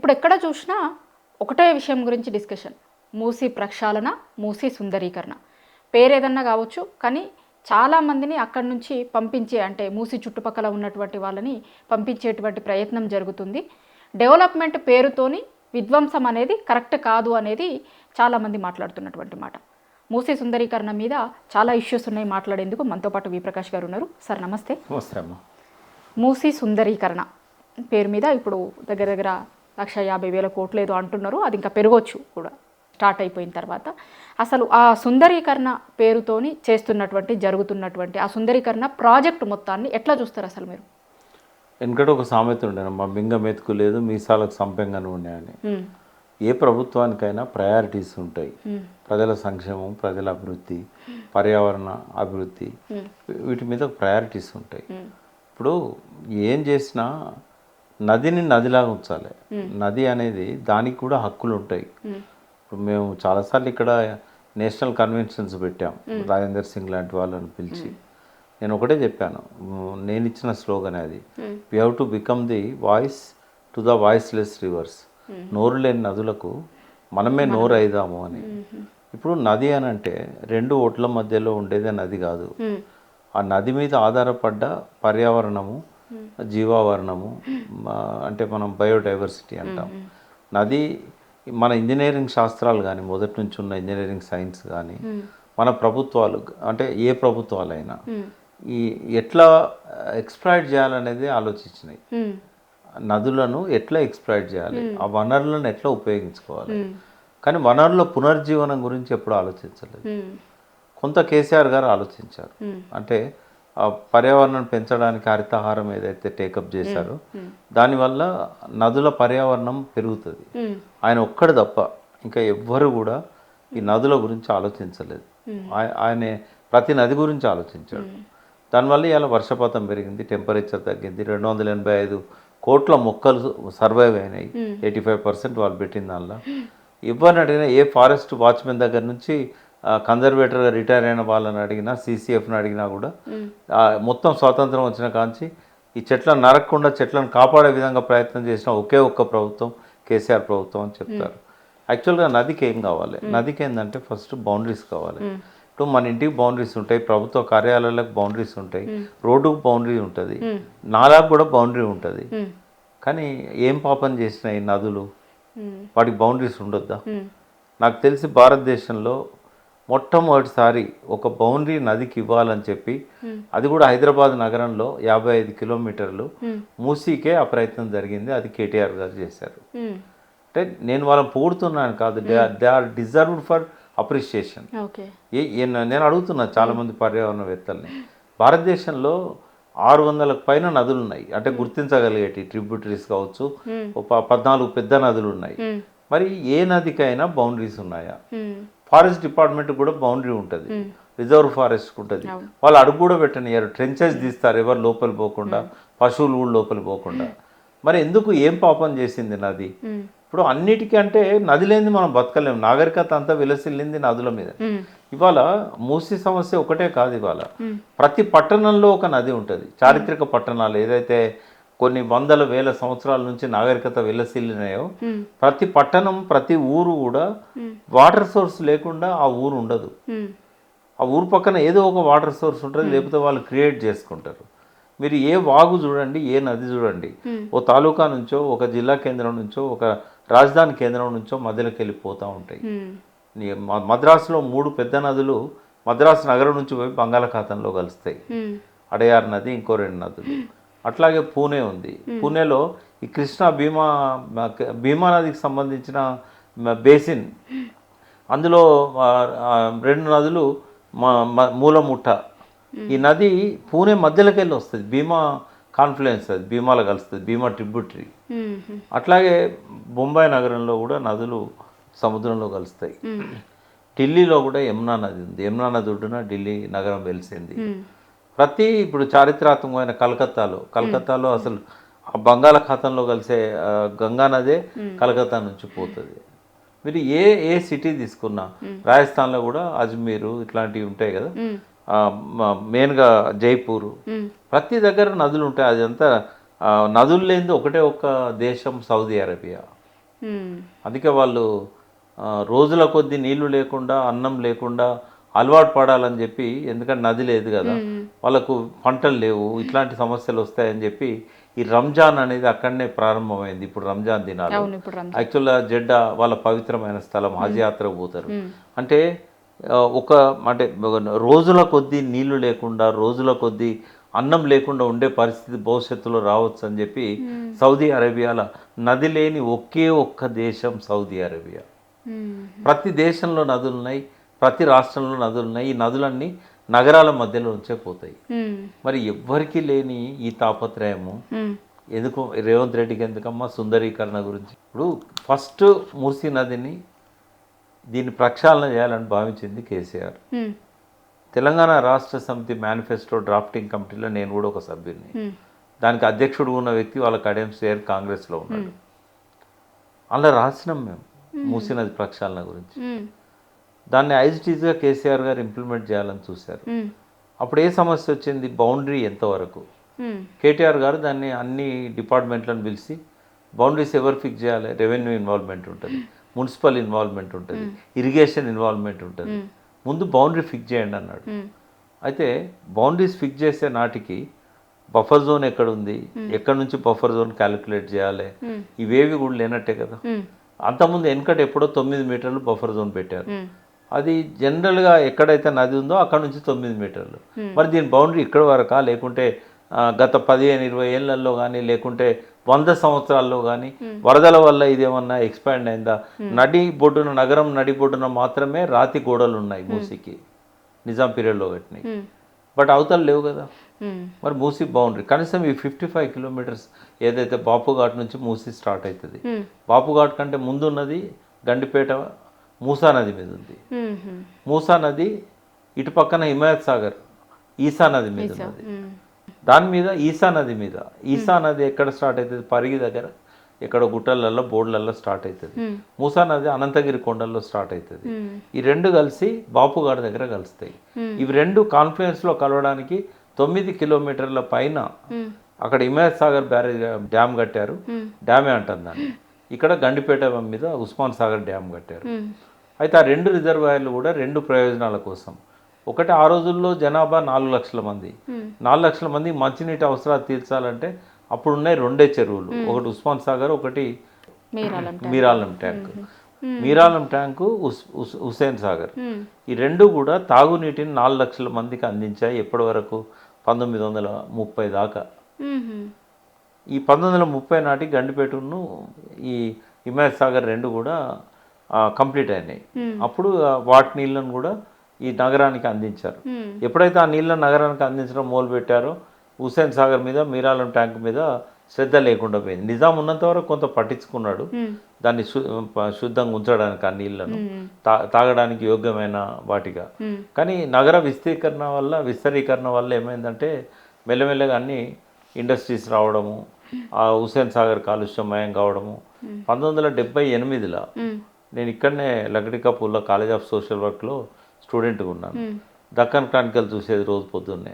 ఇప్పుడు ఎక్కడ చూసినా ఒకటే విషయం గురించి డిస్కషన్. మూసీ ప్రక్షాళన, మూసీ సుందరీకరణ. పేరేదన్నా కావచ్చు, కానీ చాలామందిని అక్కడి నుంచి పంపించే, అంటే మూసీ చుట్టుపక్కల ఉన్నటువంటి వాళ్ళని పంపించేటువంటి ప్రయత్నం జరుగుతుంది. డెవలప్మెంట్ పేరుతోని విధ్వంసం అనేది కరెక్ట్ కాదు అనేది చాలామంది మాట్లాడుతున్నటువంటి మాట. మూసీ సుందరీకరణ మీద చాలా ఇష్యూస్ ఉన్నాయి. మాట్లాడేందుకు మనతో పాటు వి ప్రకాష్ గారు ఉన్నారు. సార్ నమస్తే. నమస్తే అమ్మ. మూసీ సుందరీకరణ పేరు మీద ఇప్పుడు దగ్గర దగ్గర 1,50,000 కోట్లు ఏదో అంటున్నారు. అది ఇంకా పెరగవచ్చు కూడా స్టార్ట్ అయిపోయిన తర్వాత. అసలు ఆ సుందరీకరణ పేరుతోని జరుగుతున్నటువంటి ఆ సుందరీకరణ ప్రాజెక్టు మొత్తాన్ని ఎట్లా చూస్తారు అసలు మీరు? వెనకట ఒక సామెత ఉండేనమ్మా, మింగ మెతుకు లేదు మీసాలకు సంపెంగానే ఉన్నాయని. ఏ ప్రభుత్వానికైనా ప్రయారిటీస్ ఉంటాయి. ప్రజల సంక్షేమం, ప్రజల అభివృద్ధి, పర్యావరణ అభివృద్ధి, వీటి మీద ప్రయారిటీస్ ఉంటాయి. ఇప్పుడు ఏం చేసినా నదిని నదిలాగా ఉంచాలి. నది అనేది దానికి కూడా హక్కులు ఉంటాయి. ఇప్పుడు మేము చాలాసార్లు ఇక్కడ నేషనల్ కన్వెన్షన్స్ పెట్టాం, రాజేందర్ సింగ్ లాంటి వాళ్ళని పిలిచి. నేను ఒకటే చెప్పాను, నేను ఇచ్చిన స్లోగన్ అది, we have to become the voice to the voiceless reverse. నోరు లేని నదులకు మనమే నోరు అయిదాము అని. ఇప్పుడు నది అని అంటే రెండు ఓట్ల మధ్యలో ఉండేదే నది కాదు. ఆ నది మీద ఆధారపడ్డ పర్యావరణము, జీవావరణము, అంటే మనం బయోడైవర్సిటీ అంటాం. నది మన ఇంజనీరింగ్ శాస్త్రాలు కానీ, మొదటి నుంచి ఉన్న ఇంజనీరింగ్ సైన్స్ కానీ, మన ప్రభుత్వాలు అంటే ఏ ప్రభుత్వాలైనా ఈ ఎట్లా ఎక్స్ప్లాయిట్ చేయాలనేది ఆలోచించినాయి. నదులను ఎట్లా ఎక్స్ప్లాయిట్ చేయాలి, ఆ వనరులను ఎట్లా ఉపయోగించుకోవాలి. కానీ వనరుల పునర్జీవనం గురించి ఎప్పుడు ఆలోచించలేదు. కొంత కేసీఆర్ గారు ఆలోచించారు. అంటే పర్యావరణం పెంచడానికి హరితహారం ఏదైతే టేకప్ చేశారో దానివల్ల నదుల పర్యావరణం పెరుగుతుంది. ఆయన ఒక్కడు తప్ప ఇంకా ఎవ్వరు కూడా ఈ నదుల గురించి ఆలోచించలేదు. ఆయన ప్రతి నది గురించి ఆలోచించాడు. దానివల్ల ఇలా వర్షపాతం పెరిగింది, టెంపరేచర్ తగ్గింది, 285 కోట్ల మొక్కలు సర్వైవ్ అయినాయి. 85% వాళ్ళు పెట్టిన దానిలో. ఎవరిని అడిగినా, ఏ ఫారెస్ట్ వాచ్మెన్ దగ్గర నుంచి కన్జర్వేటర్గా రిటైర్ అయిన వాళ్ళని అడిగినా, CCFని అడిగినా కూడా మొత్తం స్వాతంత్రం వచ్చిన కాంచి ఈ చెట్లను నరకకుండా చెట్లను కాపాడే విధంగా ప్రయత్నం చేసిన ఒకే ఒక్క ప్రభుత్వం కేసీఆర్ ప్రభుత్వం అని చెప్తారు. యాక్చువల్గా నదికి ఏం కావాలి? నదికి ఏంటంటే ఫస్ట్ బౌండరీస్ కావాలి. ఇప్పుడు మన ఇంటికి బౌండరీస్ ఉంటాయి, ప్రభుత్వ కార్యాలయాలకు బౌండరీస్ ఉంటాయి, రోడ్డుకు బౌండరీ ఉంటుంది, నాలాకు కూడా బౌండరీ ఉంటుంది. కానీ ఏం పాపం చేసినాయి నదులు? వాటికి బౌండరీస్ ఉండొద్దా? నాకు తెలిసి భారతదేశంలో మొట్టమొదటిసారి ఒక బౌండరీ నదికి ఇవ్వాలని చెప్పి, అది కూడా హైదరాబాద్ నగరంలో 55 కిలోమీటర్లు మూసీకే ఆ ప్రయత్నం జరిగింది. అది కేటీఆర్ గారు చేశారు. అంటే నేను వాళ్ళని పొగుడుతున్నాను కాదు, they are deserved for appreciation. నేను అడుగుతున్నా చాలామంది పర్యావరణవేత్తల్ని, భారతదేశంలో 600లకు పైన నదులు ఉన్నాయి, అంటే గుర్తించగలిగేటి ట్రిబ్యూటరీస్ కావచ్చు, 14 పెద్ద నదులు ఉన్నాయి. మరి ఏ నదికైనా బౌండరీస్ ఉన్నాయా? ఫారెస్ట్ డిపార్ట్మెంట్ కూడా బౌండరీ ఉంటుంది, రిజర్వ్ ఫారెస్ట్ ఉంటుంది. వాళ్ళు అడుగు కూడా పెట్టనియారు, ట్రెంచెస్ తీస్తారు ఎవరు లోపల పోకుండా, పశువులు కూడా లోపల పోకుండా. మరి ఎందుకు? ఏం పాపం చేసింది నది? ఇప్పుడు అన్నిటికంటే నది లేనిది మనం బతకలేము. నాగరికత అంతా విలసిల్లింది నదుల మీద. ఇవాళ మూసీ సమస్య ఒకటే కాదు, ఇవాళ ప్రతి పట్టణంలో ఒక నది ఉంటుంది. చారిత్రక పట్టణాలు ఏదైతే కొన్ని వందల వేల సంవత్సరాల నుంచి నాగరికత విలసిల్లినాయో, ప్రతి పట్టణం, ప్రతి ఊరు కూడా వాటర్ సోర్స్ లేకుండా ఆ ఊరు ఉండదు. ఆ ఊరు పక్కన ఏదో ఒక వాటర్ సోర్స్ ఉంటుంది, లేకపోతే వాళ్ళు క్రియేట్ చేసుకుంటారు. మీరు ఏ వాగు చూడండి, ఏ నది చూడండి, ఓ తాలూకా నుంచో, ఒక జిల్లా కేంద్రం నుంచో, ఒక రాజధాని కేంద్రం నుంచో మధ్యలోకి వెళ్ళిపోతూ ఉంటాయి. మద్రాసులో 3 పెద్ద నదులు మద్రాసు నగరం నుంచి పోయి బంగాళాఖాతంలో కలుస్తాయి. అడయార్ నది, ఇంకో 2 నదులు. అట్లాగే పూణే ఉంది. పూణేలో ఈ కృష్ణా భీమా నదికి సంబంధించిన బేసిన్, అందులో 2 నదులు మూలముఠ. ఈ నది పూణే మధ్యలోకి వెళ్ళి వస్తుంది, భీమా కాన్ఫ్లుయెన్స్, అది భీమాలో కలుస్తుంది, భీమా ట్రిబ్యూటరీ. అట్లాగే బొంబాయి నగరంలో కూడా నదులు సముద్రంలో కలుస్తాయి. ఢిల్లీలో కూడా యమునా నది ఉంది, యమునా నది ఒడ్డున ఢిల్లీ నగరం వెలిసింది. ఇప్పుడు చారిత్రాత్మకమైన కలకత్తాలో అసలు ఆ బంగాళాఖాతంలో కలిసే గంగా నదే కలకత్తా నుంచి పోతుంది. మీరు ఏ సిటీ తీసుకున్నా, రాజస్థాన్లో కూడా అజ్మీరు ఇట్లాంటివి ఉంటాయి కదా, మెయిన్గా జైపూరు, ప్రతి దగ్గర నదులు ఉంటాయి. అదంతా నదులు లేనిది ఒకటే ఒక్క దేశం సౌదీ అరేబియా. అందుకే వాళ్ళు రోజుల కొద్దీ నీళ్లు లేకుండా అన్నం లేకుండా అలవాటు పడాలని చెప్పి, ఎందుకంటే నది లేదు కదా, వాళ్ళకు పంటలు లేవు, ఇట్లాంటి సమస్యలు వస్తాయని చెప్పి ఈ రంజాన్ అనేది అక్కడనే ప్రారంభమైంది. ఇప్పుడు రంజాన్ దినాలు యాక్చువల్గా జెడ్డా వాళ్ళ పవిత్రమైన స్థలం, హజ్ యాత్రకు పోతారు. అంటే అంటే రోజుల కొద్దీ నీళ్లు లేకుండా, రోజుల కొద్దీ అన్నం లేకుండా ఉండే పరిస్థితి భవిష్యత్తులో రావచ్చు అని చెప్పి సౌదీ అరేబియాలో నది లేని ఒకే ఒక్క దేశం సౌదీ అరేబియా. ప్రతి దేశంలో నదులు ఉన్నాయి, ప్రతి రాష్ట్రంలో నదులు ఉన్నాయి. ఈ నదులన్నీ నగరాల మధ్యలో నుంచే పోతాయి. మరి ఎవ్వరికీ లేని ఈ తాపత్రయము ఎందుకు రేవంత్ రెడ్డికి ఎందుకమ్మా సుందరీకరణ గురించి? ఇప్పుడు ఫస్ట్ మూసీ నదిని దీన్ని ప్రక్షాళన చేయాలని భావించింది కేసీఆర్. తెలంగాణ రాష్ట్ర సమితి మేనిఫెస్టో డ్రాఫ్టింగ్ కమిటీలో నేను కూడా ఒక సభ్యుని. దానికి అధ్యక్షుడు ఉన్న వ్యక్తి వాళ్ళ కడెం సేర్ కాంగ్రెస్లో ఉన్నాడు. అలా రాసినాం మేము మూసీ నది ప్రక్షాళన గురించి. దాన్ని ఐజిటీజ్గా కేసీఆర్ గారు ఇంప్లిమెంట్ చేయాలని చూశారు. అప్పుడు ఏ సమస్య వచ్చింది? బౌండరీ ఎంతవరకు. కేటీఆర్ గారు దాన్ని అన్ని డిపార్ట్మెంట్లను పిలిచి బౌండరీస్ ఎవరు ఫిక్స్ చేయాలి? రెవెన్యూ ఇన్వాల్వ్మెంట్ ఉంటుంది, మున్సిపల్ ఇన్వాల్వ్మెంట్ ఉంటుంది, ఇరిగేషన్ ఇన్వాల్వ్మెంట్ ఉంటుంది. ముందు బౌండరీ ఫిక్స్ చేయండి అన్నాడు. అయితే బౌండరీస్ ఫిక్స్ చేసే నాటికి బఫర్ జోన్ ఎక్కడ ఉంది, ఎక్కడి నుంచి బఫర్ జోన్ క్యాలిక్యులేట్ చేయాలి, ఇవేవి కూడా లేనట్టే కదా. అంతకుముందు వెనకట ఎప్పుడో 9 మీటర్లు బఫర్ జోన్ పెట్టారు. అది జనరల్గా ఎక్కడైతే నది ఉందో అక్కడ నుంచి 9 మీటర్లు. మరి దీని బౌండరీ ఇక్కడ వరకా, లేకుంటే గత 15-20 ఏళ్లలో కానీ, లేకుంటే 100 సంవత్సరాల్లో కానీ వరదల వల్ల ఇదేమన్నా ఎక్స్పాండ్ అయిందా? నగరం నడిబొడ్డున మాత్రమే రాతి గోడలు ఉన్నాయి మూసీకి, నిజాం పీరియడ్లో కట్టినాయి. బట్ అవతల లేవు కదా. మరి మూసీ బౌండరీ కనీసం ఈ 55 కిలోమీటర్స్ ఏదైతే బాపుఘాట్ నుంచి మూసీ స్టార్ట్ అవుతుంది, బాపుఘాట్ కంటే ముందున్నది గండిపేట మూసా నది మీద ఉంది. మూసా నది ఇటు పక్కన హిమాయత్ సాగర్ ఈసా నది మీద ఉన్నది. దాని మీద ఈసా నది ఎక్కడ స్టార్ట్ అవుతుంది? పరిగి దగ్గర ఎక్కడ గుట్టలలో బోర్డులలో స్టార్ట్ అవుతుంది. మూసా నది అనంతగిరి కొండల్లో స్టార్ట్ అవుతుంది. ఈ రెండు కలిసి బాపుఘాట్ దగ్గర కలుస్తాయి. ఇవి రెండు కాన్ఫ్లుయెన్స్లో కలవడానికి 9 కిలోమీటర్ల పైన అక్కడ హిమాయత్ సాగర్ బ్యారేజ్ డ్యామ్ కట్టారు. డ్యామే అంటారు దాన్ని. ఇక్కడ గండిపేట మీద ఉస్మాన్ సాగర్ డ్యామ్ కట్టారు. అయితే ఆ రెండు రిజర్వాయర్లు కూడా రెండు ప్రయోజనాల కోసం. ఒకటి, ఆ రోజుల్లో జనాభా 4 లక్షల మంది. 4 లక్షల మంది మంచినీటి అవసరాలు తీర్చాలంటే అప్పుడు ఉన్నాయి రెండే చెరువులు, ఒకటి ఉస్మాన్ సాగర్, ఒకటి మీరాలం ట్యాంక్. మీరాలం ట్యాంకు, హుస్సేన్ సాగర్, ఈ రెండు కూడా తాగునీటిని 4 లక్షల మందికి అందించాయి. ఎప్పటి వరకు? 1930 దాకా. ఈ 1930 నాటి గండిపేటను ఈ హిమాయత్ సాగర్ రెండు కూడా కంప్లీట్ అయినాయి. అప్పుడు వాటి నీళ్ళను కూడా ఈ నగరానికి అందించారు. ఎప్పుడైతే ఆ నీళ్ళ నగరానికి అందించడం మొదలుపెట్టారో హుస్సేన్ సాగర్ మీద, మీరాలం ట్యాంక్ మీద శ్రద్ధ లేకుండా పోయింది. నిజాం ఉన్నంత వరకు కొంత పట్టించుకున్నాడు దాన్ని శుద్ధంగా ఉంచడానికి, ఆ నీళ్లను తాగడానికి యోగ్యమైన వాటిగా. కానీ నగర విస్తరీకరణ వల్ల ఏమైందంటే మెల్లమెల్లగా అన్ని ఇండస్ట్రీస్ రావడము, ఆ హుస్సేన్ సాగర్ కాలుష్యమయం కావడము. 1978లో నేను ఇక్కడనే లగడికాపూర్లో కాలేజ్ ఆఫ్ సోషల్ వర్క్లో స్టూడెంట్గా ఉన్నాను. దక్కన్ క్రానికల్ చూసేది రోజు పొద్దున్నే.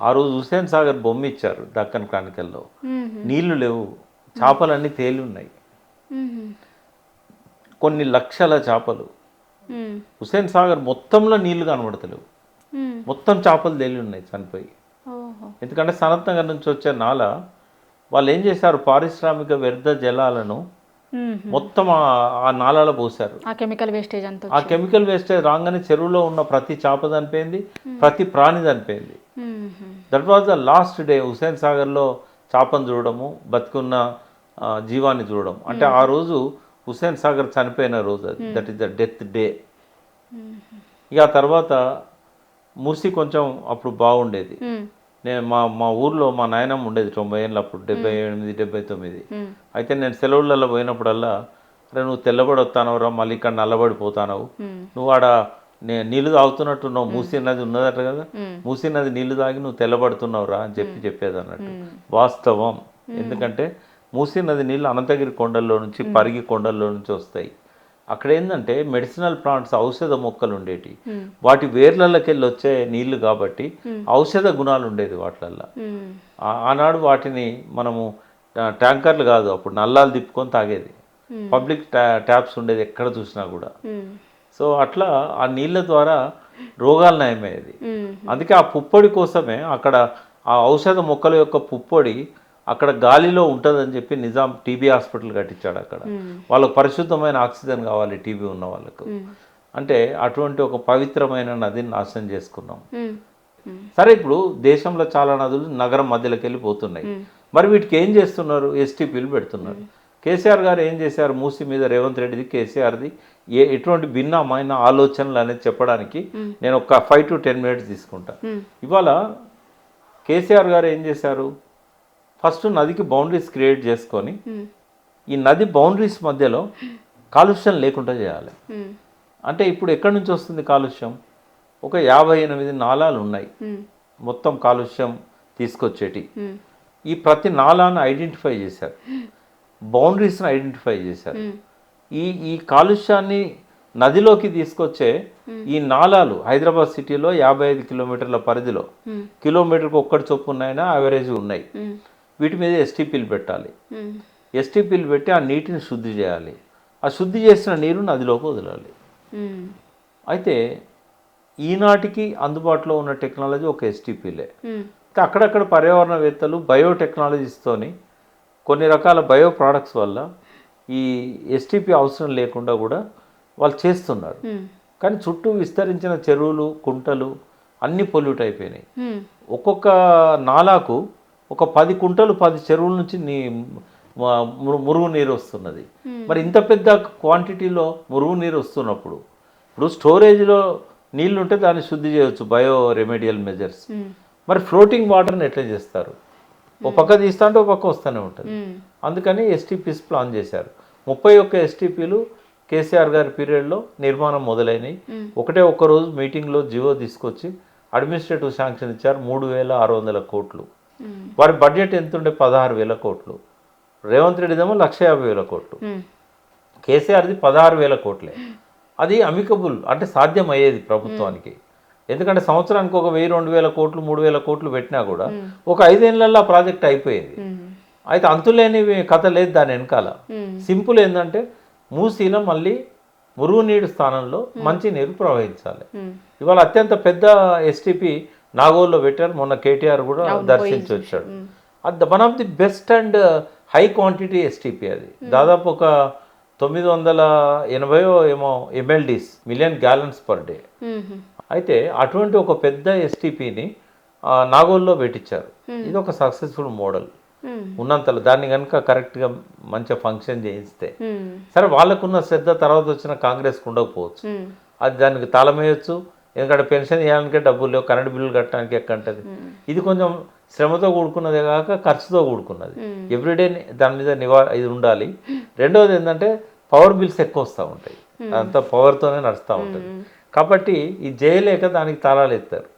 ఆ రోజు హుస్సేన్ సాగర్ బొమ్మ ఇచ్చారు దక్కన్ క్రానికల్లో. నీళ్లు లేవు, చేపలన్నీ తేలి ఉన్నాయి, కొన్ని లక్షల చేపలు. హుస్సేన్ సాగర్ మొత్తంలో నీళ్లు కనబడతలేవు, మొత్తం చేపలు తేలి ఉన్నాయి చనిపోయి. ఎందుకంటే సనత్ నగర్ నుంచి వచ్చే నాల వాళ్ళు ఏం చేశారు, పారిశ్రామిక వ్యర్థ జలాలను మొత్తం ఆ నాలాలో పోసారు. ఆ కెమికల్ వేస్టేజ్ రాగానే చెరువులో ఉన్న ప్రతి చేప చనిపోయింది, ప్రతి ప్రాణి చనిపోయింది. That was the last day. Hussain సాగర్లో చేపను చూడడము, బతుకున్న జీవాన్ని చూడడం. అంటే ఆ రోజు హుస్సేన్ సాగర్ చనిపోయిన రోజు అది. That is the death day. ఇక ఆ తర్వాత మూసీ కొంచెం అప్పుడు బాగుండేది. నేను మా ఊర్లో మా నాయనమ్మ ఉండేది 90 ఏళ్ళు అప్పుడు, 78, 79. అయితే నేను సెలవులలో పోయినప్పుడల్లా, అరే నువ్వు తెల్లబడి వస్తానవురా, మళ్ళీ ఇక్కడ నల్లబడిపోతానవు, నువ్వు ఆడ నీళ్ళు తాగుతున్నట్టు నువ్వు, మూసీ నది ఉన్నదట కదా, మూసీ నది నీళ్లు తాగి నువ్వు తెల్లబడుతున్నావురా అని చెప్పేది అన్నట్టు. వాస్తవం. ఎందుకంటే మూసీ నది నీళ్ళు అనంతగిరి కొండల్లో నుంచి, పరిగి కొండల్లో నుంచి వస్తాయి. అక్కడ ఏంటంటే మెడిసినల్ ప్లాంట్స్, ఔషధ మొక్కలు ఉండేటి, వాటి వేర్లకి వెళ్ళి వచ్చే నీళ్లు కాబట్టి ఔషధ గుణాలు ఉండేది వాటిలల్లో. ఆనాడు వాటిని మనము ట్యాంకర్లు కాదు, అప్పుడు నల్లాలు తిప్పుకొని తాగేది. పబ్లిక్ ట్యాప్స్ ఉండేది ఎక్కడ చూసినా కూడా. సో అట్లా ఆ నీళ్ళ ద్వారా రోగాలు నయమయ్యేది. అందుకే ఆ పుప్పొడి కోసమే అక్కడ ఆ ఔషధ మొక్కల యొక్క పుప్పొడి అక్కడ గాలిలో ఉంటుందని చెప్పి నిజాం టీబీ హాస్పిటల్ కట్టించాడు అక్కడ. వాళ్ళకు పరిశుద్ధమైన ఆక్సిజన్ కావాలి టీబీ ఉన్న వాళ్ళకు. అంటే అటువంటి ఒక పవిత్రమైన నదిని నాశనం చేసుకున్నాం. సరే, ఇప్పుడు దేశంలో చాలా నదులు నగరం మధ్యలోకి వెళ్ళి పోతున్నాయి. మరి వీటికి ఏం చేస్తున్నారు? ఎస్టీపీలు పెడుతున్నారు. కేసీఆర్ గారు ఏం చేశారు? మూసి మీద రేవంత్ రెడ్డిది, కేసీఆర్ది ఎటువంటి భిన్నమైన ఆలోచనలు అనేది చెప్పడానికి నేను ఒక 5 to 10 minutes తీసుకుంటా. ఇవాళ కేసీఆర్ గారు ఏం చేశారు? ఫస్ట్ నదికి బౌండరీస్ క్రియేట్ చేసుకొని ఈ నది బౌండరీస్ మధ్యలో కాలుష్యం లేకుండా చేయాలి. అంటే ఇప్పుడు ఎక్కడి నుంచి వస్తుంది కాలుష్యం? ఒక 58 నాలాలు ఉన్నాయి మొత్తం కాలుష్యం తీసుకొచ్చేటి. ఈ ప్రతి నాలాను ఐడెంటిఫై చేశారు, బౌండరీస్ని ఐడెంటిఫై చేశారు. ఈ కాలుష్యాన్ని నదిలోకి తీసుకొచ్చే ఈ నాలాలు హైదరాబాద్ సిటీలో 55 కిలోమీటర్ల పరిధిలో కిలోమీటర్కి ఒక్కటి చొప్పు ఉన్నాయినా యావరేజ్ ఉన్నాయి. వీటి మీద ఎస్టీపీలు పెట్టాలి. ఎస్టీపీలు పెట్టి ఆ నీటిని శుద్ధి చేయాలి. ఆ శుద్ధి చేసిన నీరు నదిలోకి వదలాలి. అయితే ఈనాటికి అందుబాటులో ఉన్న టెక్నాలజీ ఒక ఎస్టీపీలే. అక్కడక్కడ పర్యావరణవేత్తలు బయోటెక్నాలజీస్తోని కొన్ని రకాల బయో ప్రోడక్ట్స్ వల్ల ఈ ఎస్టీపీ అవసరం లేకుండా కూడా వాళ్ళు చేస్తున్నారు. కానీ చుట్టూ విస్తరించిన చెరువులు, కుంటలు అన్నీ పొల్యూట్ అయిపోయినాయి. ఒక్కొక్క నాలాకు ఒక 10 కుంటలు 10 చెరువుల నుంచి మురుగునీరు వస్తున్నది. మరి ఇంత పెద్ద క్వాంటిటీలో మురుగునీరు వస్తున్నప్పుడు ఇప్పుడు స్టోరేజ్లో నీళ్ళు ఉంటే దాన్ని శుద్ధి చేయవచ్చు, బయో రెమెడియల్ మెజర్స్. మరి ఫ్లోటింగ్ వాటర్ని ఎట్లా చేస్తారు? ఒక పక్క తీస్తా అంటే ఒక పక్క వస్తూనే ఉంటుంది. అందుకని ఎస్టీపీస్ ప్లాన్ చేశారు. 31 ఎస్టీపీలు కేసీఆర్ గారి పీరియడ్లో నిర్మాణం మొదలైనవి. ఒక్క రోజు మీటింగ్లో జివో తీసుకొచ్చి అడ్మినిస్ట్రేటివ్ శాంక్షన్ ఇచ్చారు. 3,600 కోట్లు. వారి బడ్జెట్ ఎంత ఉండే? 16,000 కోట్లు. రేవంత్ రెడ్డిదేమో 1,50,000 కోట్లు. కేసీఆర్ది 16,000 కోట్లే. అది అమికబుల్, అంటే సాధ్యం అయ్యేది ప్రభుత్వానికి. ఎందుకంటే సంవత్సరానికి ఒక 1,000-2,000 కోట్లు 3,000 కోట్లు పెట్టినా కూడా ఒక 5 ఏళ్లలో ఆ ప్రాజెక్ట్ అయిపోయేది. అయితే అంతులేని కథ లేదు దాని వెనకాల. సింపుల్ ఏంటంటే మూసీలో మళ్ళీ మురుగునీరు స్థానంలో మంచినీరు ప్రవహించాలి. ఇవాళ అత్యంత పెద్ద ఎస్టీపీ నాగోల్లో పెట్టారు. మొన్న కేటీఆర్ కూడా దర్శించి వచ్చాడు. అది one of the best and high quantity STP. అది దాదాపు ఒక 980 ఏమో MLDs, million gallons per day. అయితే అటువంటి ఒక పెద్ద ఎస్టీపీని నాగోల్లో పెట్టించారు. ఇది ఒక సక్సెస్ఫుల్ మోడల్. ఉన్నంతలో దాన్ని కనుక కరెక్ట్గా మంచిగా ఫంక్షన్ చేయిస్తే, సరే వాళ్ళకున్న శ్రద్ధ తర్వాత వచ్చిన కాంగ్రెస్కి ఉండకపోవచ్చు. అది దానికి తాళమేయచ్చు. ఎందుకంటే పెన్షన్ ఇవ్వడానికే డబ్బులు లేవు, కరెంట్ బిల్లులు కట్టడానికి ఎక్కంటది. ఇది కొంచెం శ్రమతో కూడుకున్నదే కాక ఖర్చుతో కూడుకున్నది. ఎవ్రీడే దాని మీద ఇది ఉండాలి. రెండవది ఏంటంటే పవర్ బిల్స్ ఎక్కువ వస్తూ ఉంటాయి, అదంతా పవర్తోనే నడుస్తూ ఉంటుంది. కాబట్టి ఇది చేయలేక దానికి తాళాలు ఎత్తారు.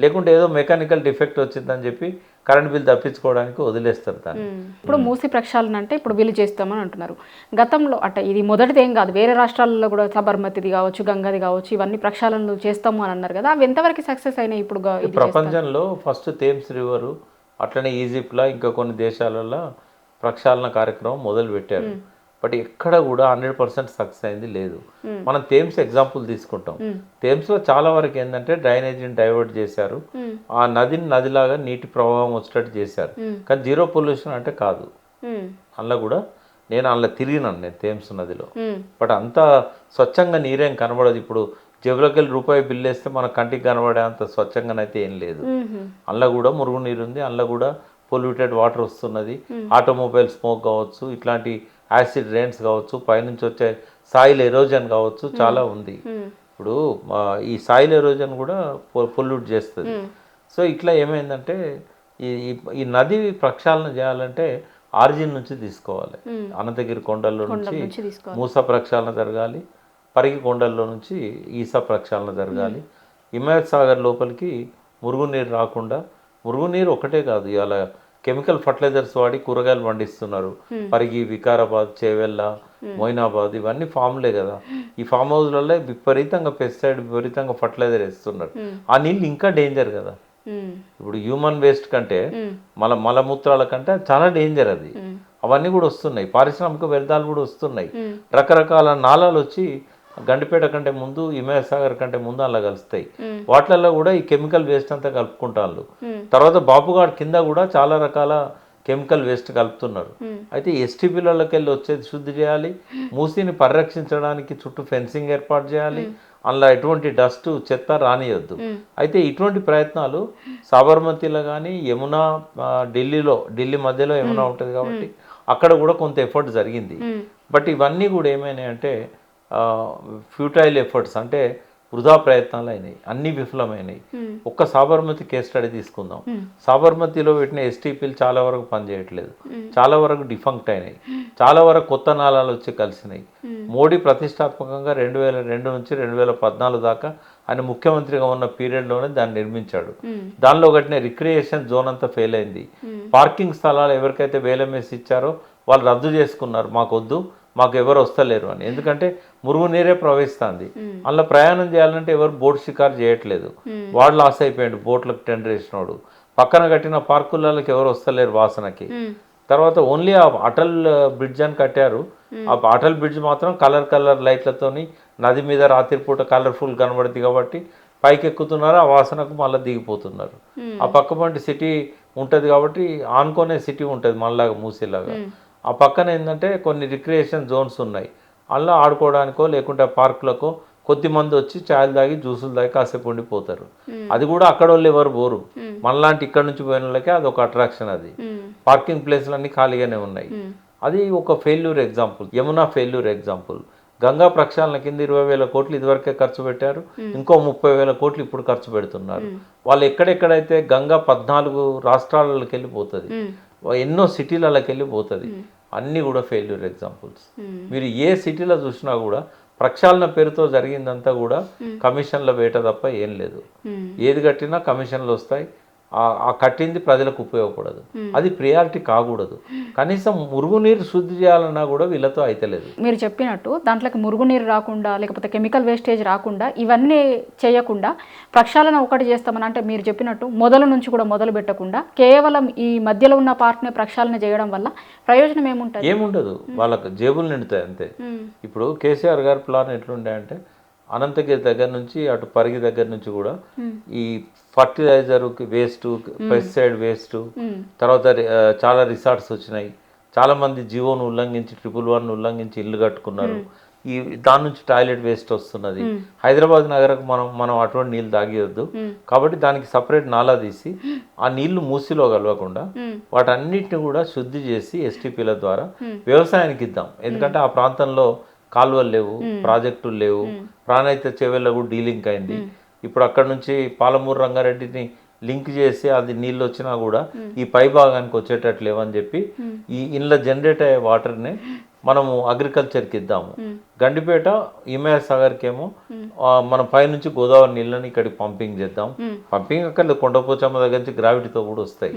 లేకుంటే ఏదో మెకానికల్ డిఫెక్ట్ వచ్చిందని చెప్పి కరెంట్ బిల్ తప్పించుకోవడానికి వదిలేస్తారు దాన్ని. ఇప్పుడు మూసి ప్రక్షాళన అంటే ఇప్పుడు వీళ్ళు చేస్తామని అంటున్నారు. గతంలో అంటే ఇది మొదటిది ఏం కాదు, వేరే రాష్ట్రాల్లో కూడా సబర్మతిది కావచ్చు, గంగాది కావచ్చు, ఇవన్నీ ప్రక్షాళనలు చేస్తాము అని అన్నారు కదా. అవి ఎంతవరకు సక్సెస్ అయినాయి? ఇప్పుడు ప్రపంచంలో ఫస్ట్ థేమ్స్ రివరు, అట్లనే ఈజిప్ట్లో ఇంకా కొన్ని దేశాలలో ప్రక్షాళన కార్యక్రమం మొదలు పెట్టారు. బట్ ఎక్కడ కూడా 100% సక్సెస్ అయింది లేదు. మనం థేమ్స్ ఎగ్జాంపుల్ తీసుకుంటాం. థేమ్స్లో చాలా వరకు ఏంటంటే డ్రైనేజీని డైవర్ట్ చేశారు, ఆ నదిని నదిలాగా నీటి ప్రవాహం వచ్చేటట్టు చేశారు. కానీ జీరో పొల్యూషన్ అంటే కాదు. అందులో కూడా అందులో తిరిగినాను నేను థేమ్స్ నదిలో. బట్ అంత స్వచ్ఛంగా నీరేం కనబడదు. ఇప్పుడు జేబులోకి వెళ్ళి రూపాయి బిల్లు వేస్తే మన కంటికి కనబడే అంత స్వచ్ఛంగానైతే ఏం లేదు. అందులో కూడా మురుగునీరు ఉంది, అందులో కూడా పొల్యూటెడ్ వాటర్ వస్తున్నది. ఆటోమొబైల్ స్మోక్ కావచ్చు, ఇట్లాంటి యాసిడ్ రెయిన్స్ కావచ్చు, పైనుంచి వచ్చే సాయిల్ ఎరోజన్ కావచ్చు, చాలా ఉంది. ఇప్పుడు ఈ సాయిల్ ఎరోజన్ కూడా పొల్యూట్ చేస్తుంది. సో ఇట్లా ఏమైందంటే ఈ నది ప్రక్షాళన చేయాలంటే ఆరిజిన్ నుంచి తీసుకోవాలి. అనంతగిరి కొండల్లో నుంచి మూసా ప్రక్షాళన జరగాలి, పరిగి కొండల్లో నుంచి ఈసా ప్రక్షాళన జరగాలి. హిమాయత్ సాగర్ లోపలికి మురుగునీరు రాకుండా, మురుగునీరు ఒకటే కాదు, ఇవాళ కెమికల్ ఫర్టిలైజర్స్ వాడి కూరగాయలు పండిస్తున్నారు. పరిగి, వికారాబాద్, చేవెళ్ళ, మొయినాబాద్ ఇవన్నీ ఫామ్లే కదా. ఈ ఫామ్ హౌస్లలో విపరీతంగా పెస్టిసైడ్, విపరీతంగా ఫర్టిలైజర్ వేస్తున్నారు. ఆ నీళ్ళు ఇంకా డేంజర్ కదా. ఇప్పుడు హ్యూమన్ వేస్ట్ కంటే మలమూత్రాల కంటే చాలా డేంజర్ అది. అవన్నీ కూడా వస్తున్నాయి, పారిశ్రామిక వ్యర్థాలు కూడా వస్తున్నాయి, రకరకాల నాళాలు వచ్చి గండిపేట కంటే ముందు హిమాయత్ సాగర్ కంటే ముందు అలా కలుస్తాయి. వాటిల్లో కూడా ఈ కెమికల్ వేస్ట్ అంతా కలుపుకుంటారు. తర్వాత బాపుఘాట్ కింద కూడా చాలా రకాల కెమికల్ వేస్ట్ కలుపుతున్నారు. అయితే ఎస్టీపీలకి వెళ్ళి వచ్చేది శుద్ధి చేయాలి, మూసీని పరిరక్షించడానికి చుట్టూ ఫెన్సింగ్ ఏర్పాటు చేయాలి, అందులో ఎటువంటి డస్ట్ చెత్త రానియొద్దు. అయితే ఇటువంటి ప్రయత్నాలు సాబర్మతిలో కానీ యమునా, ఢిల్లీ మధ్యలో యమునా ఉంటుంది కాబట్టి అక్కడ కూడా కొంత ఎఫర్ట్ జరిగింది. బట్ ఇవన్నీ కూడా ఏమైనాయంటే ఫ్యూటైల్ ఎఫర్ట్స్, అంటే వృధా ప్రయత్నాలు అయినాయి, అన్నీ విఫలమైనాయి. ఒక్క సాబర్మతి కేస్ స్టడీ తీసుకుందాం. సాబర్మతిలో పెట్టిన ఎస్టీపీలు చాలా వరకు పనిచేయట్లేదు, చాలా వరకు డిఫంక్ట్ అయినాయి, చాలా వరకు కొత్త నాళాలు వచ్చి కలిసినాయి. మోడీ ప్రతిష్టాత్మకంగా 2002 నుంచి 2014 దాకా ఆయన ముఖ్యమంత్రిగా ఉన్న పీరియడ్లోనే దాన్ని నిర్మించాడు. దానిలో కట్టిన రిక్రియేషన్ జోన్ అంతా ఫెయిల్ అయింది. పార్కింగ్ స్థలాలు ఎవరికైతే వేలమేసి ఇచ్చారో వాళ్ళు రద్దు చేసుకున్నారు, మాకు వద్దు, మాకు ఎవరు వస్తలేరు అని. ఎందుకంటే మురుగునీరే ప్రవహిస్తుంది, అందులో ప్రయాణం చేయాలంటే ఎవరు బోట్ షికారు చేయట్లేదు, వాడు లాస్ అయిపోయాడు, బోట్లకు టెండర్ వేసినోడు. పక్కన కట్టిన పార్కులకి ఎవరు వస్తలేరు వాసనకి. తర్వాత ఓన్లీ ఆ అటల్ బ్రిడ్జ్ అని కట్టారు, ఆ అటల్ బ్రిడ్జ్ మాత్రం కలర్ లైట్లతోని నది మీద రాత్రిపూట కలర్ఫుల్ కనబడుతుంది కాబట్టి పైకి ఎక్కుతున్నారు, ఆ వాసనకు మళ్ళీ దిగిపోతున్నారు. ఆ పక్కపంటి సిటీ ఉంటుంది కాబట్టి ఆనుకునే సిటీ ఉంటుంది మళ్ళాగా మూసేలాగా. ఆ పక్కన ఏంటంటే కొన్ని రిక్రియేషన్ జోన్స్ ఉన్నాయి, అందులో ఆడుకోవడానికో లేకుంటే పార్కులకో కొద్దిమంది వచ్చి ఛాయలు తాగి జ్యూసులు తాగి కాసేపు ఉండిపోతారు. అది కూడా అక్కడ వాళ్ళు ఎవరు పోరు, మనలాంటి ఇక్కడ నుంచి పోయిన వాళ్ళకే అది ఒక అట్రాక్షన్. అది పార్కింగ్ ప్లేస్లు అన్నీ ఖాళీగానే ఉన్నాయి. అది ఒక failure example, Yamuna failure example. Ganga ప్రక్షాళన కింద 20,000 కోట్లు ఇదివరకే ఖర్చు పెట్టారు, ఇంకో 30,000 కోట్లు ఇప్పుడు ఖర్చు పెడుతున్నారు. వాళ్ళు ఎక్కడెక్కడైతే గంగా 14 రాష్ట్రాలకి వెళ్ళిపోతుంది, ఎన్నో సిటీలకి వెళ్ళిపోతుంది, అన్నీ కూడా ఫెయిల్యూర్ ఎగ్జాంపుల్స్. మీరు ఏ సిటీలో చూసినా కూడా ప్రక్షాళన పేరుతో జరిగిందంతా కూడా కమిషన్ల వేట తప్ప ఏం లేదు. ఏది కట్టినా కమిషన్లు వస్తాయి, ఆ కట్టింది ప్రజలకు ఉపయోగపడదు, అది ప్రియారిటీ కాకూడదు. కనీసం మురుగునీరు శుద్ధి చేయాలన్నా కూడా వీళ్ళతో అయితలేదు. మీరు చెప్పినట్టు దాంట్లోకి మురుగునీరు రాకుండా లేకపోతే కెమికల్ వేస్టేజ్ రాకుండా ఇవన్నీ చేయకుండా ప్రక్షాళన ఒకటి చేస్తామని అంటే మీరు చెప్పినట్టు మొదలు నుంచి కూడా మొదలు పెట్టకుండా కేవలం ఈ మధ్యలో ఉన్న పార్ట్నే ప్రక్షాళన చేయడం వల్ల ప్రయోజనం ఏముంటుంది? ఏముండదు, వాళ్ళకి జేబులు నిండుతాయి అంతే. ఇప్పుడు కేసీఆర్ గారి ప్లాన్ ఎట్లుండే అంటే అనంతగిరి దగ్గర నుంచి అటు పరిగి దగ్గర నుంచి కూడా ఈ ఫర్టిలైజర్ వేస్ట్, పెస్టిసైడ్ వేస్ట్, తర్వాత చాలా రిసార్ట్స్ వచ్చినాయి, చాలా మంది జీవోను ఉల్లంఘించి 111 ఉల్లంఘించి ఇల్లు కట్టుకున్నారు. ఈ దాని నుంచి టాయిలెట్ వేస్ట్ వస్తున్నది. హైదరాబాద్ నగరకు మనం అటువంటి నీళ్ళు తాగియొద్దు కాబట్టి దానికి సపరేట్ నాలా తీసి ఆ నీళ్లు మూసిలో కలవకుండా వాటన్నిటిని కూడా శుద్ధి చేసి ఎస్టీపీల ద్వారా వ్యవసాయానికి ఇద్దాం. ఎందుకంటే ఆ ప్రాంతంలో కాలువలు లేవు, ప్రాజెక్టులు లేవు, ప్రాణహిత చెవెళ్ళ కూడా డీలింక్ అయింది. ఇప్పుడు అక్కడ నుంచి పాలమూరు రంగారెడ్డిని లింక్ చేసి అది నీళ్ళు వచ్చినా కూడా ఈ పై భాగానికి వచ్చేటట్లు లేవని చెప్పి ఈ ఇంట్లో జనరేట్ అయ్యే వాటర్ని మనము అగ్రికల్చర్కి ఇద్దాము. గండిపేట హిమాయత్ సాగర్కి ఏమో మనం పైనుంచి గోదావరి నీళ్ళని ఇక్కడికి పంపింగ్ చేద్దాం. పంపింగ్ అక్కడ కొండపోచమ్మ దగ్గర నుంచి గ్రావిటీతో కూడా వస్తాయి.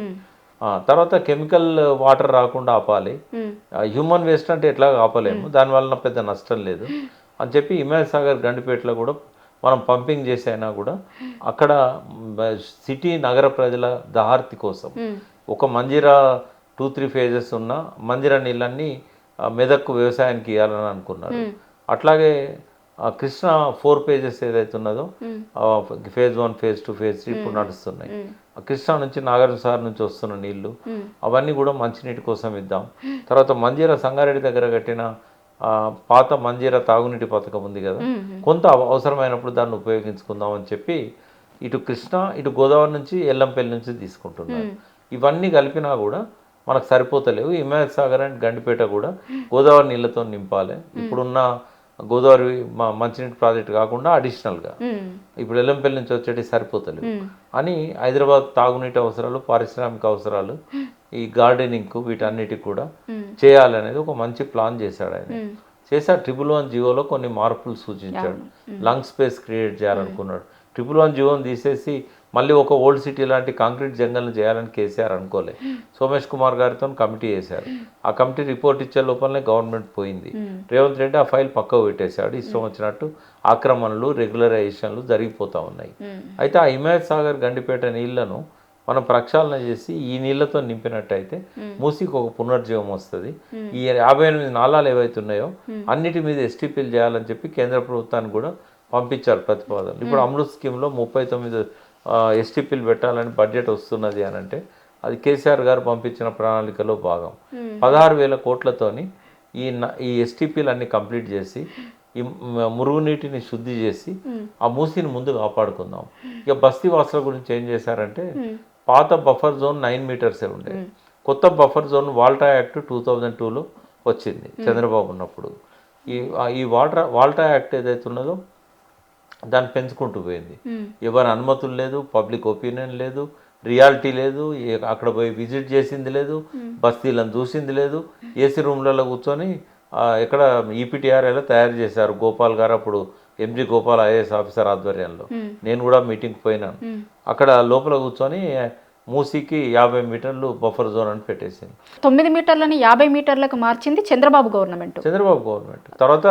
తర్వాత కెమికల్ వాటర్ రాకుండా ఆపాలి. హ్యూమన్ వేస్ట్ అంటే ఎట్లా ఆపలేము, దానివల్ల పెద్ద నష్టం లేదు అని చెప్పి హిమాయత్ సాగర్ గండిపేటలో కూడా మనం పంపింగ్ చేసైనా కూడా అక్కడ సిటీ నగర ప్రజల దహార్తి కోసం ఒక మంజీరా 2-3 ఫేజెస్ ఉన్న మంజీరా నీళ్ళన్నీ మెదక్కు వ్యవసాయానికి ఇవ్వాలని అనుకున్నారు. అట్లాగే కృష్ణ 4 పేజెస్ ఏదైతే ఉన్నదో ఫేజ్ 1, ఫేజ్ 2, ఫేజ్ 3 ఇప్పుడు నడుస్తున్నాయి. కృష్ణా నుంచి నాగార్జున సాగర్ నుంచి వస్తున్న నీళ్లు అవన్నీ కూడా మంచినీటి కోసం ఇద్దాం. తర్వాత మంజీరా సంగారెడ్డి దగ్గర కట్టిన పాత మంజీరా తాగునీటి పథకం ఉంది కదా, కొంత అవసరమైనప్పుడు దాన్ని ఉపయోగించుకుందాం అని చెప్పి ఇటు కృష్ణా ఇటు గోదావరి నుంచి ఎల్లంపల్లి నుంచి తీసుకుంటున్నారు. ఇవన్నీ కలిపినా కూడా మనకు సరిపోతలేవు. హిమాయత్ సాగర్ అండ్ గండిపేట కూడా గోదావరి నీళ్ళతో నింపాలి. ఇప్పుడున్న గోదావరి మంచినీటి ప్రాజెక్ట్ కాకుండా అడిషనల్గా ఇప్పుడు ఎల్లంపల్లి నుంచి వచ్చేటి సరిపోతలేవు అని హైదరాబాద్ తాగునీటి అవసరాలు, పారిశ్రామిక అవసరాలు, ఈ గార్డెనింగ్కు వీటన్నిటికి కూడా చేయాలనేది ఒక మంచి ప్లాన్ చేశాడు ఆయన. చేశాడు 111 జీవోలో కొన్ని మార్పులు సూచించాడు. Lung space create చేయాలనుకున్నాడు. 111 జీవోని తీసేసి మళ్ళీ ఒక ఓల్డ్ సిటీ లాంటి కాంక్రీట్ జంగల్ని చేయాలని కేసీఆర్ అనుకోలే. సోమేష్ కుమార్ గారితో కమిటీ వేశారు. ఆ కమిటీ రిపోర్ట్ ఇచ్చే లోపలనే గవర్నమెంట్ పోయింది. రేవంత్ రెడ్డి ఆ ఫైల్ పక్కకు పెట్టేశాడు. ఇష్టం వచ్చినట్టు ఆక్రమణలు, రెగ్యులరైజేషన్లు జరిగిపోతూ ఉన్నాయి. అయితే ఆ హిమాయత్ సాగర్ గండిపేట నీళ్లను మనం ప్రక్షాళన చేసి ఈ నీళ్ళతో నింపినట్టయితే మూసికి ఒక పునర్జీవం వస్తుంది. ఈ 58 నాలాలు ఏవైతే ఉన్నాయో అన్నిటి మీద ఎస్టీపీలు చేయాలని చెప్పి కేంద్ర ప్రభుత్వానికి కూడా పంపించారు ప్రతిపాదనలు. ఇప్పుడు అమృత్ స్కీమ్లో 39 ఎస్టీపీలు పెట్టాలని బడ్జెట్ వస్తున్నది అని అంటే అది కేసీఆర్ గారు పంపించిన ప్రణాళికలో భాగం. 16,000 కోట్లతోని ఈ ఎస్టీపీలు అన్ని కంప్లీట్ చేసి ఈ మురుగునీటిని శుద్ధి చేసి ఆ మూసిని ముందు కాపాడుకుందాం. ఇక బస్తీ వాసుల గురించి ఏం చేశారంటే పాత బఫర్ జోన్ 9 మీటర్సే ఉండే, కొత్త బఫర్ జోన్ వాల్టా యాక్ట్ 2002లో వచ్చింది చంద్రబాబు ఉన్నప్పుడు. ఈ వాల్టా యాక్ట్ ఏదైతే ఉన్నదో దాన్ని పెంచుకుంటూ పోయింది. ఎవరి అనుమతులు లేదు, పబ్లిక్ ఒపీనియన్ లేదు, రియాలిటీ లేదు, అక్కడ పోయి విజిట్ చేసింది లేదు, బస్తీలను చూసింది లేదు. ఏసీ రూమ్లలో కూర్చొని ఎక్కడ ఈపీటీఆర్ఏలో తయారు చేశారు గోపాల్ గారు, అప్పుడు ఎంజి గోపాల్ ఐఏఎస్ ఆఫీసర్ ఆధ్వర్యంలో. నేను కూడా మీటింగ్కి పోయినాను. అక్కడ లోపల కూర్చొని మూసీకి 50 మీటర్లు బఫర్ జోన్ అని పెట్టేసింది. 9 మీటర్లని 50 మీటర్లకు మార్చింది చంద్రబాబు గవర్నమెంట్. తర్వాత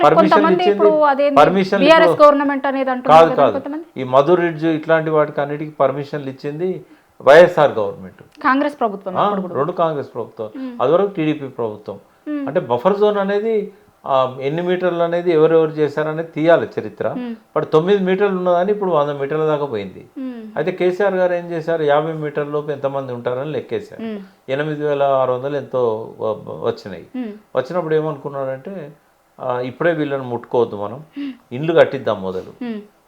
పర్మిషన్ గవర్నమెంట్ అనేది కాదు, ఈ మధుర్ రిడ్జ్ ఇట్లాంటి వాటికి అన్నిటికీ పర్మిషన్లు ఇచ్చింది వైఎస్ఆర్ గవర్నమెంట్, కాంగ్రెస్ ప్రభుత్వం, 2 కాంగ్రెస్ ప్రభుత్వం, అదివరకు టీడీపీ ప్రభుత్వం. అంటే బఫర్ జోన్ అనేది ఎన్ని మీటర్లు అనేది ఎవరెవరు చేశారనేది తీయాలి చరిత్ర. బట్ 9 మీటర్లు ఉన్నదని ఇప్పుడు 100 మీటర్ల దాకా పోయింది. అయితే కేసీఆర్ గారు ఏం చేశారు, 50 మీటర్ల లోపు ఎంతమంది ఉంటారని లెక్కేశారు. 8,600 ఎంతో వచ్చినాయి. వచ్చినప్పుడు ఏమనుకున్నారంటే ఇప్పుడే వీళ్ళని ముట్టుకోవద్దు, మనం ఇండ్లు కట్టిద్దాం మొదలు.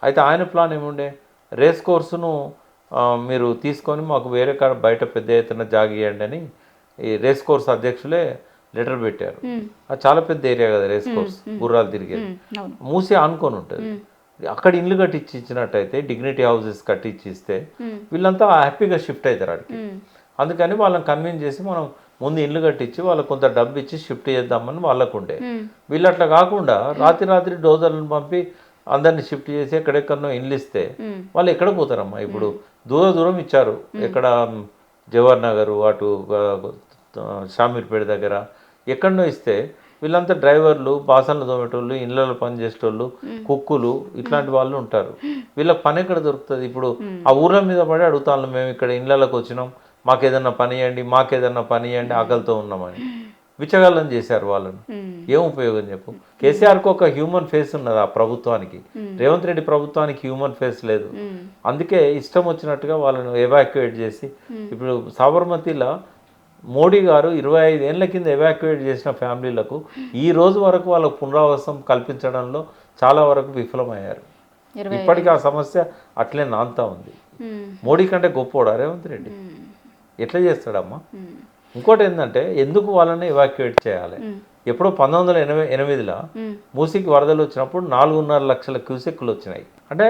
అయితే ఆయన ప్లాన్ ఏముండే, రేస్ కోర్సును మీరు తీసుకొని మాకు వేరే కాడ బయట పెద్ద ఎత్తున జాగియండి అని ఈ రేస్ కోర్స్ అధ్యక్షులే లెటర్ పెట్టారు. అది చాలా పెద్ద ఏరియా కదా రేస్ కోర్స్, గుర్రాలు తిరిగేది. మూసి ఆనుకొని ఉంటుంది. అక్కడ ఇల్లు కట్టించి ఇచ్చినట్టయితే, డిగ్నిటీ హౌసెస్ కట్టించి ఇస్తే వీళ్ళంతా హ్యాపీగా షిఫ్ట్ అవుతారు అక్కడికి. అందుకని వాళ్ళని కన్విన్స్ చేసి మనం ముందు ఇల్లు కట్టించి వాళ్ళకు కొంత డబ్బు ఇచ్చి షిఫ్ట్ చేద్దామని వాళ్ళకు ఉండే. వీళ్ళు అట్లా కాకుండా రాత్రి డోజర్లను పంపి అందరిని షిఫ్ట్ చేసి ఎక్కడెక్కడనో ఇల్లు ఇస్తే వాళ్ళు ఎక్కడ పోతారమ్మా? ఇప్పుడు దూరం ఇచ్చారు, ఎక్కడ జవహర్ నగర్, అటు షామీర్పేట దగ్గర ఎక్కడనో ఇస్తే వీళ్ళంతా డ్రైవర్లు, బాసన్లు తోమేటోళ్ళు, ఇళ్ళలో పనిచేసేటోళ్ళు, కుక్కులు, ఇట్లాంటి వాళ్ళు ఉంటారు. వీళ్ళకి పని ఎక్కడ దొరుకుతుంది? ఇప్పుడు ఆ ఊర్ల మీద పడి అడుగుతాను, మేము ఇక్కడ ఇళ్ళకి వచ్చినాం, మాకేదన్నా పని ఇవ్వండి, మాకేదన్నా పని ఇవ్వండి, ఆకలితో ఉన్నామని. విచ్చగల్లం చేశారు వాళ్ళను. ఏం ఉపయోగం చెప్పు? కేసీఆర్కి ఒక హ్యూమన్ ఫేస్ ఉన్నది ఆ ప్రభుత్వానికి, రేవంత్ రెడ్డి ప్రభుత్వానికి హ్యూమన్ ఫేస్ లేదు. అందుకే ఇష్టం వచ్చినట్టుగా వాళ్ళను ఎవాక్యుయేట్ చేసి, ఇప్పుడు సాబర్మతిలో మోడీ గారు 25 ఏళ్ల కింద ఎవాక్యుయేట్ చేసిన ఫ్యామిలీలకు ఈ రోజు వరకు వాళ్ళకు పునరావాసం కల్పించడంలో చాలా వరకు విఫలమయ్యారు. ఇప్పటికీ ఆ సమస్య అట్లే నాంతా ఉంది. మోడీ కంటే గొప్పోడా రేవంత్ రెడ్డి? ఎట్లా చేస్తాడమ్మా? ఇంకోటి ఏంటంటే, ఎందుకు వాళ్ళని ఎవాక్యుయేట్ చేయాలి? ఎప్పుడో 1988లో మూసీకి వరదలు వచ్చినప్పుడు 4.5 లక్షల క్యూసెక్లు వచ్చినాయి. అంటే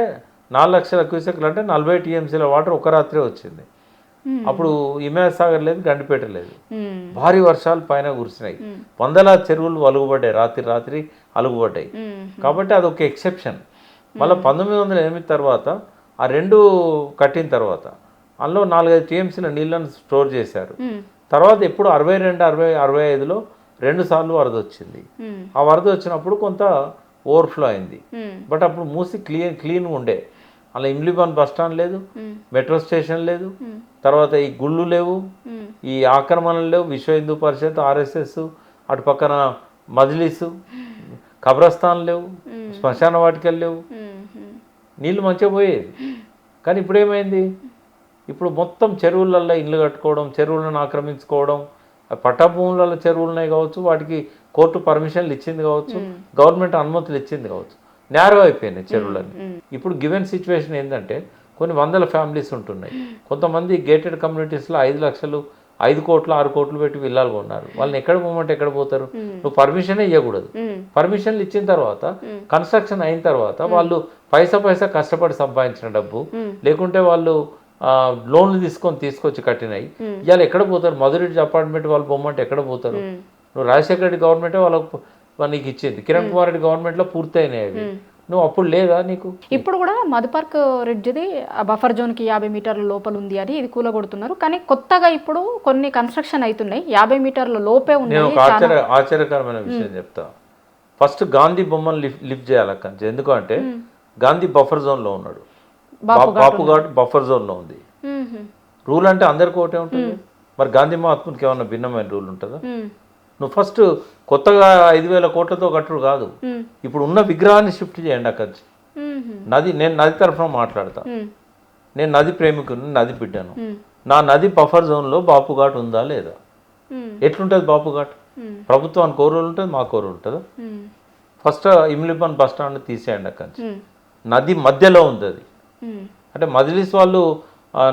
4 లక్షల క్యూసెక్లు అంటే 40 టీఎంసీల వాటర్ ఒక రాత్రే వచ్చింది. అప్పుడు హిమాయత్ సాగర్ లేదు, గండిపేట లేదు. భారీ వర్షాలు పైన కురిసినాయి, వందలాది చెరువులు అలుగుబడ్డాయి, రాత్రి అలుగుబడ్డాయి. కాబట్టి అది ఒక ఎక్సెప్షన్. మళ్ళీ 1908 తర్వాత ఆ 2 కట్టిన తర్వాత అందులో 4-5 టీఎంసీల నీళ్ళను స్టోర్ చేశారు. తర్వాత ఎప్పుడు 62-65లో 2 సార్లు వరద వచ్చింది. ఆ వరద వచ్చినప్పుడు కొంత ఓవర్ఫ్లో అయింది. బట్ అప్పుడు మూసి క్లీన్గా ఉండే. అలా ఇమ్లిబాన్ బస్ స్టాండ్ లేదు, మెట్రో స్టేషన్ లేదు, తర్వాత ఈ గుళ్ళు లేవు, ఈ ఆక్రమణలు లేవు, విశ్వ హిందూ పరిషత్, ఆర్ఎస్ఎస్, అటు పక్కన మజ్లిసు, కబ్రస్థాన్ లేవు, శ్మశాన వాటికలు లేవు. నీళ్ళు మంచిగా పోయేది. కానీ ఇప్పుడు ఏమైంది? ఇప్పుడు మొత్తం చెరువులలో ఇల్లు కట్టుకోవడం, చెరువులను ఆక్రమించుకోవడం, పట్టభూములలో చెరువులున్నాయి కావచ్చు, వాటికి కోర్టు పర్మిషన్లు ఇచ్చింది కావచ్చు, గవర్నమెంట్ అనుమతులు ఇచ్చింది కావచ్చు, నేరో అయిపోయినాయి చెరువులని. ఇప్పుడు గివెన్ సిచ్యువేషన్ ఏంటంటే, కొన్ని వందల ఫ్యామిలీస్ ఉంటున్నాయి. కొంతమంది గేటెడ్ కమ్యూనిటీస్లో 5 లక్షలు, 5 కోట్లు, 6 కోట్లు పెట్టి విల్లాలు కొన్నారు. వాళ్ళని ఎక్కడ పోమంటే ఎక్కడ పోతారు? నువ్వు పర్మిషనే ఇవ్వకూడదు. పర్మిషన్లు ఇచ్చిన తర్వాత, కన్స్ట్రక్షన్ అయిన తర్వాత వాళ్ళు పైసా కష్టపడి సంపాదించిన డబ్బు, లేకుంటే వాళ్ళు లోన్లు తీసుకొచ్చి కట్టినాయి. ఇవాళ ఎక్కడ పోతారు? మధురెడ్డి అపార్ట్మెంట్ వాళ్ళు బొమ్మంటే ఎక్కడ పోతారు? నువ్వు రాజశేఖర రెడ్డి గవర్నమెంటే నీకు ఇచ్చింది, కిరణ్ కుమార్ రెడ్డి గవర్నమెంట్లో పూర్తయినాయి అవి. నువ్వు అప్పుడు లేదా నీకు? ఇప్పుడు కూడా మధుపార్క్ రిడ్జ్ది బఫర్ జోన్కి 50 మీటర్ల లోపల ఉంది అని ఇది కూలగొడుతున్నారు. కానీ కొత్తగా ఇప్పుడు కొన్ని కన్స్ట్రక్షన్ అవుతున్నాయి 50 మీటర్ల లోపే ఉంది. నేను ఒక ఆశ్చర్యకరమైన విషయం చెప్తా. ఫస్ట్ గాంధీ బొమ్మను లిఫ్ట్ చేయాలి అక్కడి నుంచి. ఎందుకంటే గాంధీ బఫర్ జోన్లో ఉన్నాడు, బాపుఘాట్ బఫర్ జోన్లో ఉంది. రూల్ అంటే అందరికీ ఒకటే ఉంటుంది. మరి గాంధీ మహాత్మునికి ఏమన్నా భిన్నమైన రూల్ ఉంటుందా? నువ్వు ఫస్ట్ కొత్తగా 5,000 కోట్లతో కట్టుడు కాదు, ఇప్పుడు ఉన్న విగ్రహాన్ని షిఫ్ట్ చేయండి అక్కడి. నేను నది తరఫున మాట్లాడతా. నేను నది ప్రేమికుని, నది బిడ్డను. నా నది బఫర్ జోన్లో బాపు ఘాట్ ఉందా లేదా? ఎట్లుంటుంది బాపు ఘాట్? ప్రభుత్వానికి ఓ రూల్ ఉంటుంది, మాకు ఓ రూల్ ఉంటుందా? ఫస్ట్ ఇమ్లిబన్ బస్ స్టాండ్ తీసేయండి అక్కడి. నది మధ్యలో ఉంది అది. అంటే మజ్లిస్ వాళ్ళు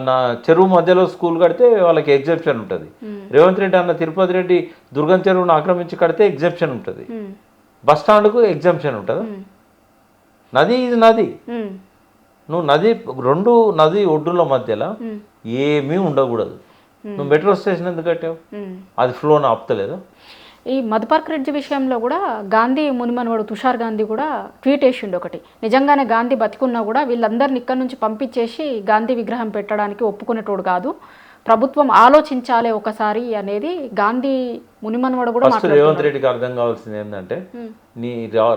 నా చెరువు మధ్యలో స్కూల్ కడితే వాళ్ళకి ఎగ్జెప్షన్ ఉంటుంది. రేవంత్ రెడ్డి అన్న తిరుపతి రెడ్డి దుర్గం చెరువును ఆక్రమించి కడితే ఎగ్జెప్షన్ ఉంటుంది. బస్ స్టాండ్కు ఎగ్జెప్షన్ ఉంటుందా? నది ఇది నది. నువ్వు రెండు నది ఒడ్డుల మధ్యలో ఏమీ ఉండకూడదు. నువ్వు మెట్రో స్టేషన్ ఎందుకు కట్టావు? అది ఫ్లోను ఆపుతలేదా? ఈ మధుపర్క్ రెడ్డి విషయంలో కూడా గాంధీ మునిమనవాడు తుషార్ గాంధీ కూడా ట్వీట్ వేసిండు ఒకటి. నిజంగానే గాంధీ బతికున్నా కూడా వీళ్ళందరిని ఇక్కడ నుంచి పంపించేసి గాంధీ విగ్రహం పెట్టడానికి ఒప్పుకునేటోడు కాదు, ప్రభుత్వం ఆలోచించాలి ఒకసారి అనేది గాంధీ మునిమనవాడు కూడా మాట్లాడుతున్నాడు. రేవంత్ రెడ్డికి అర్థం కావాల్సింది ఏంటంటే, నీ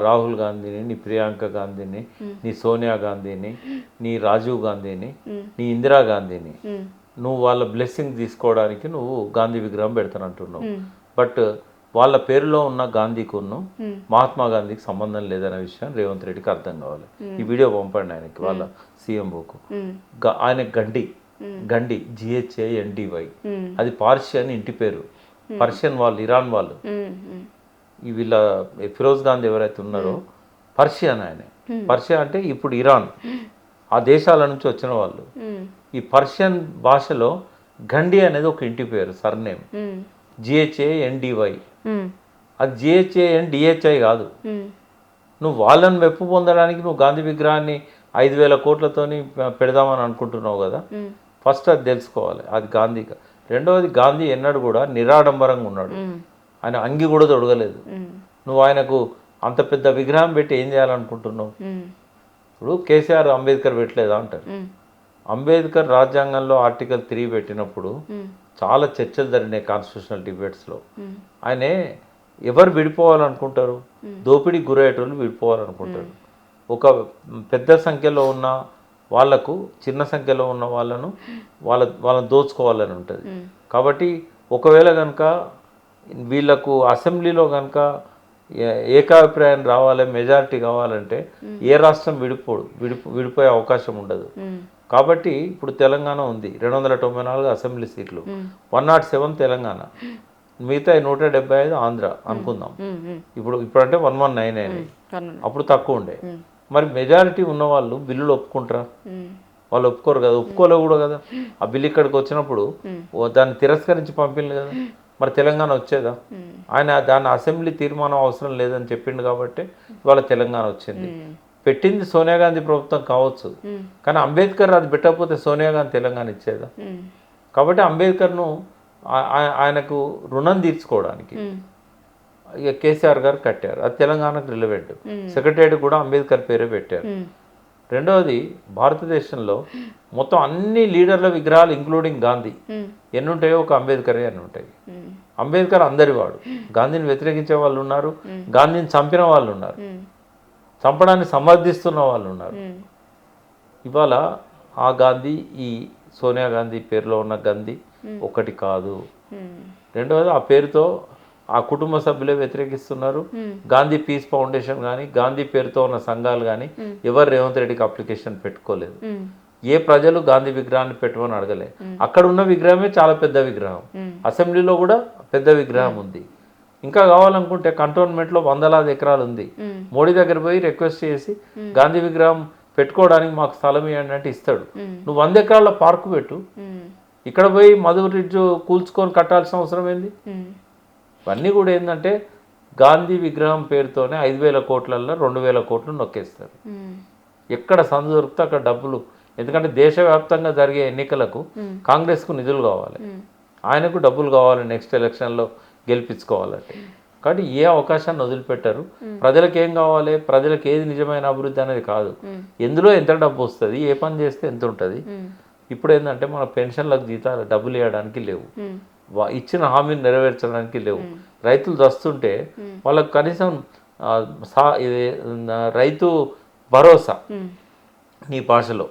రాహుల్ గాంధీని, నీ ప్రియాంక గాంధీని, నీ సోనియా గాంధీని, నీ రాజీవ్ గాంధీని, నీ ఇందిరా గాంధీని నువ్వు వాళ్ళ బ్లెస్సింగ్ తీసుకోవడానికి నువ్వు గాంధీ విగ్రహం పెడతానంటున్నావు. బట్ వాళ్ళ పేరులో ఉన్న గాంధీకును మహాత్మా గాంధీకి సంబంధం లేదనే విషయం రేవంత్ రెడ్డికి అర్థం కావాలి. ఈ వీడియో పంపండి ఆయనకి, వాళ్ళ సీఎంఓకు. ఆయన గండి GHANDY, అది పార్షియన్ ఇంటి పేరు. పర్షియన్ వాళ్ళు, ఇరాన్ వాళ్ళు. ఈ వీళ్ళ ఫిరోజ్ గాంధీ ఎవరైతే ఉన్నారో పర్షియన్ ఆయన. పర్షియా అంటే ఇప్పుడు ఇరాన్, ఆ దేశాల నుంచి వచ్చిన వాళ్ళు. ఈ పర్షియన్ భాషలో గండి అనేది ఒక ఇంటి పేరు, సర్నేమ్. GHANDY, అది GHANDHI కాదు. నువ్వు వాళ్ళని మెప్పు పొందడానికి నువ్వు గాంధీ విగ్రహాన్ని 5,000 కోట్లతోని పెడదామని అనుకుంటున్నావు కదా. ఫస్ట్ అది తెలుసుకోవాలి, అది గాంధీ. రెండవది, గాంధీ ఎన్నడూ కూడా నిరాడంబరంగా ఉన్నాడు. ఆయన అంగి కూడా తొడగలేదు. నువ్వు ఆయనకు అంత పెద్ద విగ్రహం పెట్టి ఏం చేయాలనుకుంటున్నావు? ఇప్పుడు కేసీఆర్ అంబేద్కర్ పెట్టలేదా అంటారు. అంబేద్కర్ రాజ్యాంగంలో ఆర్టికల్ 3 పెట్టినప్పుడు చాలా చర్చలు జరిగినాయి కాన్స్టిట్యూషనల్ డిబేట్స్లో. ఆయనే ఎవరు విడిపోవాలనుకుంటారు? దోపిడీ గురయ్యేటోళ్ళు విడిపోవాలనుకుంటారు. ఒక పెద్ద సంఖ్యలో ఉన్న వాళ్లకు చిన్న సంఖ్యలో ఉన్న వాళ్ళని దోచుకోవాలని ఉంటుంది. కాబట్టి ఒకవేళ కనుక వీళ్లకు అసెంబ్లీలో కనుక ఏకాభిప్రాయం రావాలి, మెజారిటీ కావాలంటే ఏ రాష్ట్రం విడిపోయే అవకాశం ఉండదు. కాబట్టి ఇప్పుడు తెలంగాణ ఉంది, 294 అసెంబ్లీ సీట్లు, 107 తెలంగాణ, మిగతా 175 ఆంధ్ర అనుకుందాం. ఇప్పుడు అంటే 119 అయినాయి, అప్పుడు తక్కువ ఉండే. మరి మెజారిటీ ఉన్న వాళ్ళు బిల్లులు ఒప్పుకుంటారా? వాళ్ళు ఒప్పుకోరు కదా, ఒప్పుకోలేవు కూడా కదా. ఆ బిల్లు ఇక్కడికి వచ్చినప్పుడు దాన్ని తిరస్కరించి పంపింది కదా. మరి తెలంగాణ వచ్చేదా? ఆయన దాని అసెంబ్లీ తీర్మానం అవసరం లేదని చెప్పిండు కాబట్టి ఇవాళ తెలంగాణ వచ్చింది. పెట్టింది సోనియా గాంధీ ప్రభుత్వం కావచ్చు, కానీ అంబేద్కర్ అది పెట్టకపోతే సోనియా గాంధీ తెలంగాణ ఇచ్చేదా? కాబట్టి అంబేద్కర్ను ఆయనకు రుణం తీర్చుకోవడానికి ఇక కేసీఆర్ గారు కట్టారు, అది తెలంగాణకు రిలవెంట్. సెక్రటరియట్ కూడా అంబేద్కర్ పేరే పెట్టారు. రెండవది, భారతదేశంలో మొత్తం అన్ని లీడర్ల విగ్రహాలు ఇంక్లూడింగ్ గాంధీ ఎన్ని ఉంటాయో ఒక అంబేద్కర్ ఎన్ని ఉంటాయి. అంబేద్కర్ అందరి వాడు. గాంధీని వ్యతిరేకించే వాళ్ళు ఉన్నారు, గాంధీని చంపిన వాళ్ళు ఉన్నారు, చంపడాన్ని సమర్థిస్తున్న వాళ్ళు ఉన్నారు. ఇవాళ ఆ గాంధీ ఈ సోనియా గాంధీ పేరులో ఉన్న గాంధీ ఒకటి కాదు. రెండవది, ఆ పేరుతో ఆ కుటుంబ సభ్యులే వ్యతిరేకిస్తున్నారు. గాంధీ పీస్ ఫౌండేషన్ కానీ గాంధీ పేరుతో ఉన్న సంఘాలు కానీ ఎవరు రేవంత్ రెడ్డికి అప్లికేషన్ పెట్టుకోలేదు. ఏ ప్రజలు గాంధీ విగ్రహాన్ని పెట్టమని అడగలే. అక్కడ ఉన్న విగ్రహమే చాలా పెద్ద విగ్రహం, అసెంబ్లీలో కూడా పెద్ద విగ్రహం ఉంది. ఇంకా కావాలనుకుంటే కంటోన్మెంట్లో 100,000 ఎకరాలు ఉంది. మోడీ దగ్గర పోయి రిక్వెస్ట్ చేసి గాంధీ విగ్రహం పెట్టుకోవడానికి మాకు స్థలం ఇవ్వండి అంటే ఇస్తాడు. నువ్వు 100 ఎకరాల పార్కు పెట్టు, ఇక్కడ పోయి మధు రిడ్జ్ కూల్చుకొని కట్టాల్సిన అవసరం ఏంది? ఇవన్నీ కూడా ఏంటంటే గాంధీ విగ్రహం పేరుతోనే 5,000 కోట్లల్లో 2,000 కోట్లు నొక్కేస్తారు. ఎక్కడ సందు దొరికితే అక్కడ డబ్బులు. ఎందుకంటే దేశవ్యాప్తంగా జరిగే ఎన్నికలకు కాంగ్రెస్కు నిధులు కావాలి, ఆయనకు డబ్బులు కావాలి నెక్స్ట్ ఎలక్షన్లో గెలిపించుకోవాలంటే. కాబట్టి ఏ అవకాశాన్ని వదిలిపెట్టారు. ప్రజలకు ఏం కావాలి, ప్రజలకు ఏది నిజమైన అభివృద్ధి అనేది కాదు, ఎందులో ఎంత డబ్బు వస్తుంది, ఏ పని చేస్తే ఎంత ఉంటుంది. ఇప్పుడు ఏంటంటే మన పెన్షన్లకు జీతాలు డబ్బులు ఇవ్వడానికి లేవు, ఇచ్చిన హామీని నెరవేర్చడానికి లేవు. రైతులు దస్తుంటే వాళ్ళకు కనీసం రైతు భరోసా నీ భాషలో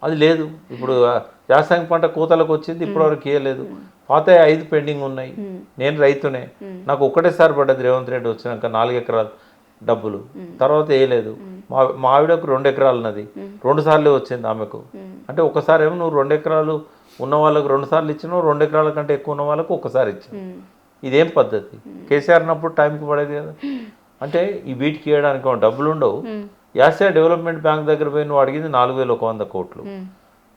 అది లేదు. ఇప్పుడు యాసంగి పంట కోతలకు వచ్చింది ఇప్పటివరకు ఇవ్వలేదు. పాత 5 పెండింగ్ ఉన్నాయి. నేను రైతునే, నాకు ఒకటేసారి పడ్డది రేవంత్ రెడ్డి వచ్చినాక 4 ఎకరాలు డబ్బులు, తర్వాత వేయలేదు. మా ఆవిడకు 2 ఎకరాలు ఉన్నది, 2 సార్లు వచ్చింది ఆమెకు. అంటే ఒకసారి ఏమో నువ్వు 2 ఎకరాలు ఉన్న వాళ్ళకు 2 సార్లు ఇచ్చినావు, 2 ఎకరాల కంటే ఎక్కువ ఉన్న వాళ్ళకు ఒకసారి ఇచ్చావు. ఇదేం పద్ధతి? కేసీఆర్ అన్నప్పుడు టైంకి పడేది కదా. అంటే ఈ వీటికి ఇవ్వడానికి డబ్బులు ఉండవు. యాసా డెవలప్మెంట్ బ్యాంక్ దగ్గర పోయి నువ్వు అడిగింది 4,100 కోట్లు.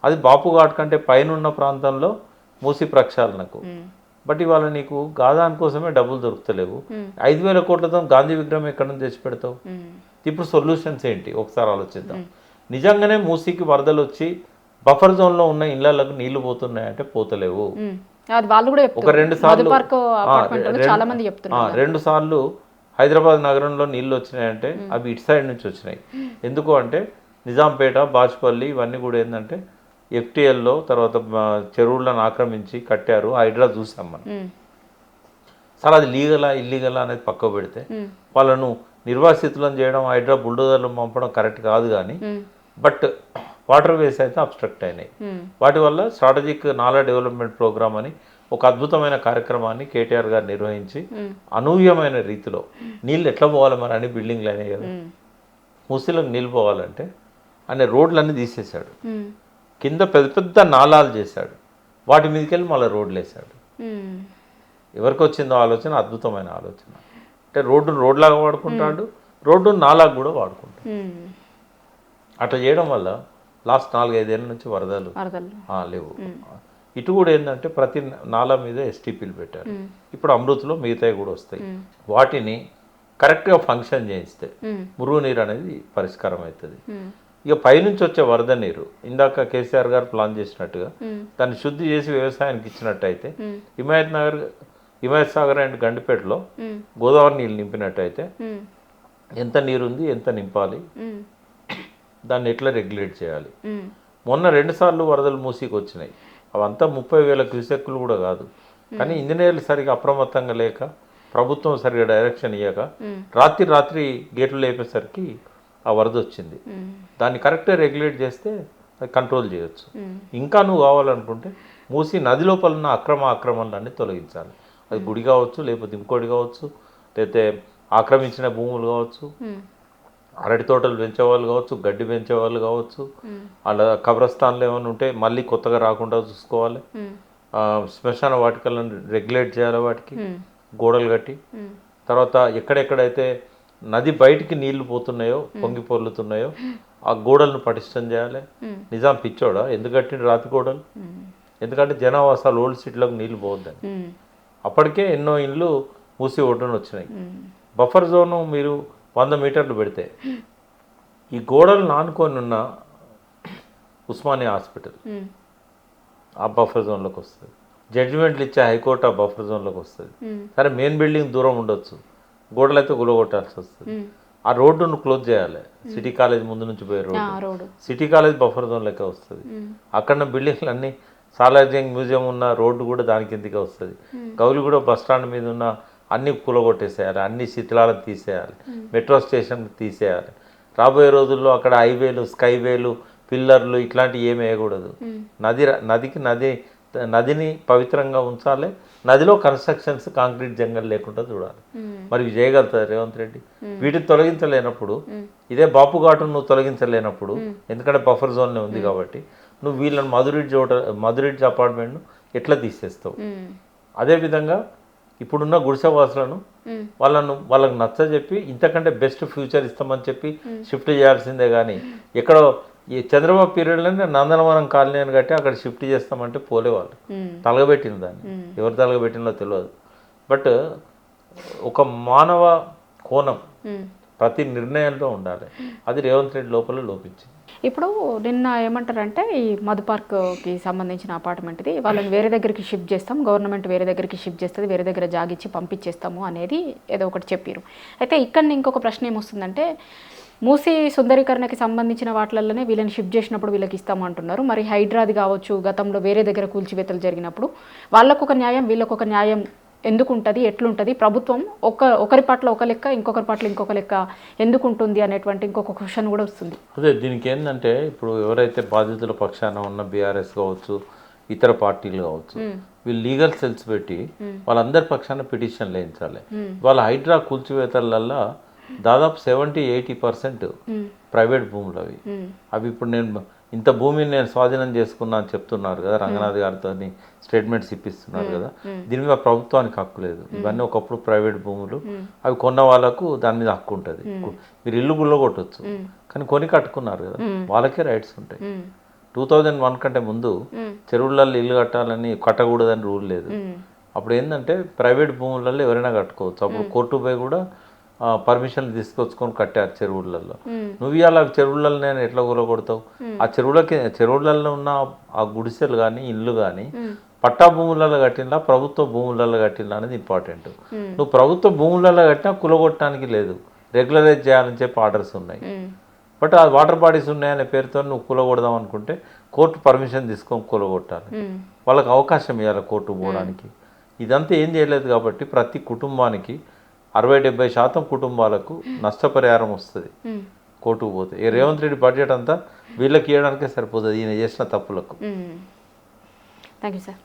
అది బాపుఘాట్ కంటే పైన ఉన్న ప్రాంతంలో మూసి ప్రక్షాళనకు. బట్ ఇవాళ నీకు గాదాని కోసమే డబ్బులు దొరుకుతలేవు. 5,000 కోట్లతో గాంధీ విగ్రహం ఎక్కడ నుంచి తెచ్చి పెడతావు? ఇప్పుడు సొల్యూషన్స్ ఏంటి ఒకసారి ఆలోచిద్దాం. నిజంగానే మూసీకి వరదలు వచ్చి బఫర్ జోన్లో ఉన్న ఇళ్లకు నీళ్లు పోతున్నాయంటే పోతలేవు. ఒక 2 సార్లు హైదరాబాద్ నగరంలో నీళ్ళు వచ్చినాయంటే అవి ఇటు సైడ్ నుంచి వచ్చినాయి. ఎందుకు అంటే నిజాంపేట, బాచుపల్లి ఇవన్నీ కూడా ఏంటంటే ఎఫ్టీఎల్లో తర్వాత చెరువులను ఆక్రమించి కట్టారు. హైడ్రా చూసాం మనం. సరే అది లీగలా ఇల్లీగలా అనేది పక్క పెడితే వాళ్ళను నిర్వాసితులను చేయడం, హైడ్రా బుల్డోజర్లు పంపడం కరెక్ట్ కాదు. కానీ బట్ వాటర్ వేస్ అయితే అబ్స్ట్రక్ట్ అయినాయి. వాటి వల్ల స్ట్రాటజిక్ నాలా డెవలప్మెంట్ ప్రోగ్రామ్ అని ఒక అద్భుతమైన కార్యక్రమాన్ని కేటీఆర్ గారు నిర్వహించి అనూహ్యమైన రీతిలో నీళ్ళు ఎట్లా పోవాలి మరి అని బిల్డింగ్లు అయినాయి కదా. మూసీలకు నీళ్ళు పోవాలంటే అనే రోడ్లన్నీ తీసేశాడు, కింద పెద్ద పెద్ద నాలాలు చేశాడు, వాటి మీదకి వెళ్ళి మళ్ళీ రోడ్లు వేసాడు. ఎవరికి వచ్చిందో ఆలోచన, అద్భుతమైన ఆలోచన. అంటే రోడ్లాగా వాడుకుంటాడు, రోడ్డు నాలాగా కూడా వాడుకుంటాడు. అట్లా చేయడం వల్ల లాస్ట్ 4-5 ఏళ్ళ నుంచి వరదలు లేవు. ఇటు కూడా ఏంటంటే ప్రతి నాలా మీద ఎస్టీపీలు పెట్టారు. ఇప్పుడు అమృత్లో మిగతాయి కూడా వస్తాయి. వాటిని కరెక్ట్గా ఫంక్షన్ చేయిస్తే మురుగునీరు అనేది పరిష్కారం అవుతుంది. ఇక పైనుంచి వచ్చే వరద నీరు ఇందాక కేసీఆర్ గారు ప్లాన్ చేసినట్టుగా దాన్ని శుద్ధి చేసి వ్యవసాయానికి ఇచ్చినట్టయితే హిమాయత్ సాగర్ అండ్ గండిపేటలో గోదావరి నీళ్ళు నింపినట్టయితే ఎంత నీరుంది, ఎంత నింపాలి, దాన్ని ఎట్లా రెగ్యులేట్ చేయాలి. మొన్న 2 సార్లు వరదలు మూసీకి వచ్చినాయి. అవంతా 30,000 క్యూసెక్కులు కూడా కాదు. కానీ ఇంజనీర్లు సరిగా అప్రమత్తంగా లేక, ప్రభుత్వం సరిగా డైరెక్షన్ ఇవ్వక రాత్రి గేట్లు లేపేసరికి ఆ వరద వచ్చింది. దాన్ని కరెక్ట్గా రెగ్యులేట్ చేస్తే అది కంట్రోల్ చేయొచ్చు. ఇంకా నువ్వు కావాలనుకుంటే మూసి నది లోపల ఉన్న ఆక్రమణలన్నీ తొలగించాలి. అది గుడి కావచ్చు, లేకపోతే ఇంకోటి కావచ్చు, లేకపోతే ఆక్రమించిన భూములు కావచ్చు, అరటి తోటలు పెంచేవాళ్ళు కావచ్చు, గడ్డి పెంచేవాళ్ళు కావచ్చు, అలా కబ్రస్థాన్లు ఏమైనా ఉంటే మళ్ళీ కొత్తగా రాకుండా చూసుకోవాలి. శ్మశాన వాటికలను రెగ్యులేట్ చేయాలి, వాటికి గోడలు కట్టి. తర్వాత ఎక్కడెక్కడైతే నది బయటికి నీళ్లు పోతున్నాయో, పొంగి పొర్లుతున్నాయో ఆ గోడలను పటిష్టం చేయాలి. నిజాం పిచ్చోడా ఎందుకు కట్టిండు రాతి గోడలు? ఎందుకంటే జనావాసాలు ఓల్డ్ సిటీలోకి నీళ్లు పోవద్దని. అప్పటికే ఎన్నో ఇండ్లు మూసి ఒడ్డున వచ్చినాయి. బఫర్ జోను మీరు 100 మీటర్లు పెడితే ఈ గోడలు నానుకొని ఉన్న ఉస్మానియా హాస్పిటల్ ఆ బఫర్ జోన్లోకి వస్తుంది. జడ్జిమెంట్లు ఇచ్చే హైకోర్టు ఆ బఫర్ జోన్లోకి వస్తుంది. సరే మెయిన్ బిల్డింగ్ దూరం ఉండొచ్చు, గోడలు అయితే గులగొట్టాల్సి వస్తుంది. ఆ రోడ్డును క్లోజ్ చేయాలి. సిటీ కాలేజ్ ముందు నుంచి పోయే road, city college buffer zone లెక్క వస్తుంది. అక్కడ బిల్డింగ్లు అన్నీ, సాలార్జంగ్ మ్యూజియం ఉన్న రోడ్డు కూడా దాని కిందకే వస్తుంది. గౌలిగూడ బస్ స్టాండ్ మీద ఉన్న అన్నీ కూలగొట్టేసేయాలి, అన్ని శిథిలాలను తీసేయాలి, మెట్రో స్టేషన్ తీసేయాలి. రాబోయే రోజుల్లో అక్కడ హైవేలు, స్కైవేలు, పిల్లర్లు ఇట్లాంటివి ఏమి వేయకూడదు. నదిని పవిత్రంగా ఉంచాలి. నదిలో కన్స్ట్రక్షన్స్, కాంక్రీట్ జంగల్ లేకుండా చూడాలి. మరి ఇవి చేయగలుగుతారు రేవంత్ రెడ్డి? వీటిని తొలగించలేనప్పుడు, ఇదే బాపుఘాటును నువ్వు తొలగించలేనప్పుడు, ఎందుకంటే బఫర్ జోన్లో ఉంది కాబట్టి, నువ్వు వీళ్ళని మధురిడ్జ్ అపార్ట్మెంట్ను ఎట్లా తీసేస్తావు? అదేవిధంగా ఇప్పుడున్న గుడిసెవాసులను వాళ్ళకు నచ్చజెప్పి ఇంతకంటే బెస్ట్ ఫ్యూచర్ ఇస్తామని చెప్పి షిఫ్ట్ చేయాల్సిందే. కానీ ఎక్కడో ఈ చంద్రబాబు పీరియడ్లోనే నందనవనం కాలనీ అని కట్టి అక్కడ షిఫ్ట్ చేస్తామంటే పోలేవాళ్ళు. తలగబెట్టిన దాన్ని ఎవరు తలగబెట్టినో తెలియదు. బట్ ఒక మానవ కోణం ప్రతి నిర్ణయంలో ఉండాలి. అది రేవంత్ రెడ్డి లోపల లోపించింది. ఇప్పుడు నిన్న ఏమంటారంటే ఈ మధు పార్క్కి సంబంధించిన అపార్ట్మెంట్ ఇది వాళ్ళని వేరే దగ్గరికి షిఫ్ట్ చేస్తాం, గవర్నమెంట్ వేరే దగ్గరికి షిఫ్ట్ చేస్తుంది, వేరే దగ్గర జాగిచ్చి పంపించేస్తాము అనేది ఏదో ఒకటి చెప్పారు. అయితే ఇక్కడ ఇంకొక ప్రశ్న ఏమొస్తుందంటే, మూసీ సుందరీకరణకి సంబంధించిన వాటిలలోనే వీళ్ళని షిఫ్ట్ చేసినప్పుడు వీళ్ళకి ఇస్తాము అంటున్నారు. మరి హైడ్రాది కావచ్చు, గతంలో వేరే దగ్గర కూల్చివేతలు జరిగినప్పుడు వాళ్ళకు ఒక న్యాయం, వీళ్ళకు ఒక న్యాయం ఎందుకు ఉంటుంది, ఎట్లుంటుంది, ప్రభుత్వం ఒకరి పట్ల ఒక లెక్క, ఇంకొకరి పట్ల ఇంకొక లెక్క ఎందుకు ఉంటుంది అనేటువంటి ఇంకొక క్వశ్చన్ కూడా వస్తుంది. అదే దీనికి ఏంటంటే ఇప్పుడు ఎవరైతే బాధితుల పక్షాన ఉన్న బీఆర్ఎస్ కావచ్చు, ఇతర పార్టీలు కావచ్చు, వీళ్ళు లీగల్ సెల్స్ పెట్టి వాళ్ళందరి పక్షాన పిటిషన్లు వేయించాలి. వాళ్ళ హైడ్రా కూల్చివేతలల్లో దాదాపు 70-80% ప్రైవేట్ భూములు అవి ఇప్పుడు నేను ఇంత భూమిని నేను స్వాధీనం చేసుకున్నా అని చెప్తున్నారు కదా, రంగనాథ్ గారితో స్టేట్మెంట్స్ ఇప్పిస్తున్నారు కదా, దీని మీద ప్రభుత్వానికి హక్కు లేదు. ఇవన్నీ ఒకప్పుడు ప్రైవేట్ భూములు, అవి కొన్న వాళ్ళకు దాని మీద హక్కు ఉంటుంది. మీరు ఇల్లు గుల్లగొట్టచ్చు, కానీ కొని కట్టుకున్నారు కదా, వాళ్ళకే రైట్స్ ఉంటాయి. 2001 కంటే ముందు చెరువులలో ఇల్లు కట్టకూడదని రూల్ లేదు. అప్పుడు ఏంటంటే ప్రైవేట్ భూములలో ఎవరైనా కట్టుకోవచ్చు. అప్పుడు కోర్టు పోయి కూడా పర్మిషన్లు తీసుకొచ్చుకొని కట్టారు చెరువులలో. నువ్వు ఇవాళ చెరువులలో నేను ఎట్లా కూలగొడతావు? ఆ చెరువులలో ఉన్న ఆ గుడిసెలు కానీ ఇల్లు కానీ పట్టా భూములలో కట్టినా ప్రభుత్వ భూములలో కట్టినా అనేది ఇంపార్టెంట్. నువ్వు ప్రభుత్వ భూములలో కట్టినా కూలగొట్టడానికి లేదు, రెగ్యులరైజ్ చేయాలని చెప్పి ఆర్డర్స్ ఉన్నాయి. బట్ ఆ వాటర్ బాడీస్ ఉన్నాయనే పేరుతో నువ్వు కూలగొడదాం అనుకుంటే కోర్టు పర్మిషన్ తీసుకొని కూలగొట్టాలి. వాళ్ళకి అవకాశం ఇవ్వాలి కోర్టు పోవడానికి. ఇదంతా ఏం చేయలేదు కాబట్టి ప్రతి కుటుంబానికి 60-70% కుటుంబాలకు నష్టపరిహారం వస్తుంది కోర్టుకు పోతే. ఈ రేవంత్ రెడ్డి బడ్జెట్ అంతా వీళ్ళకి ఇవ్వడానికే సరిపోతుంది ఈయన చేసిన తప్పులకు. Thank you sir.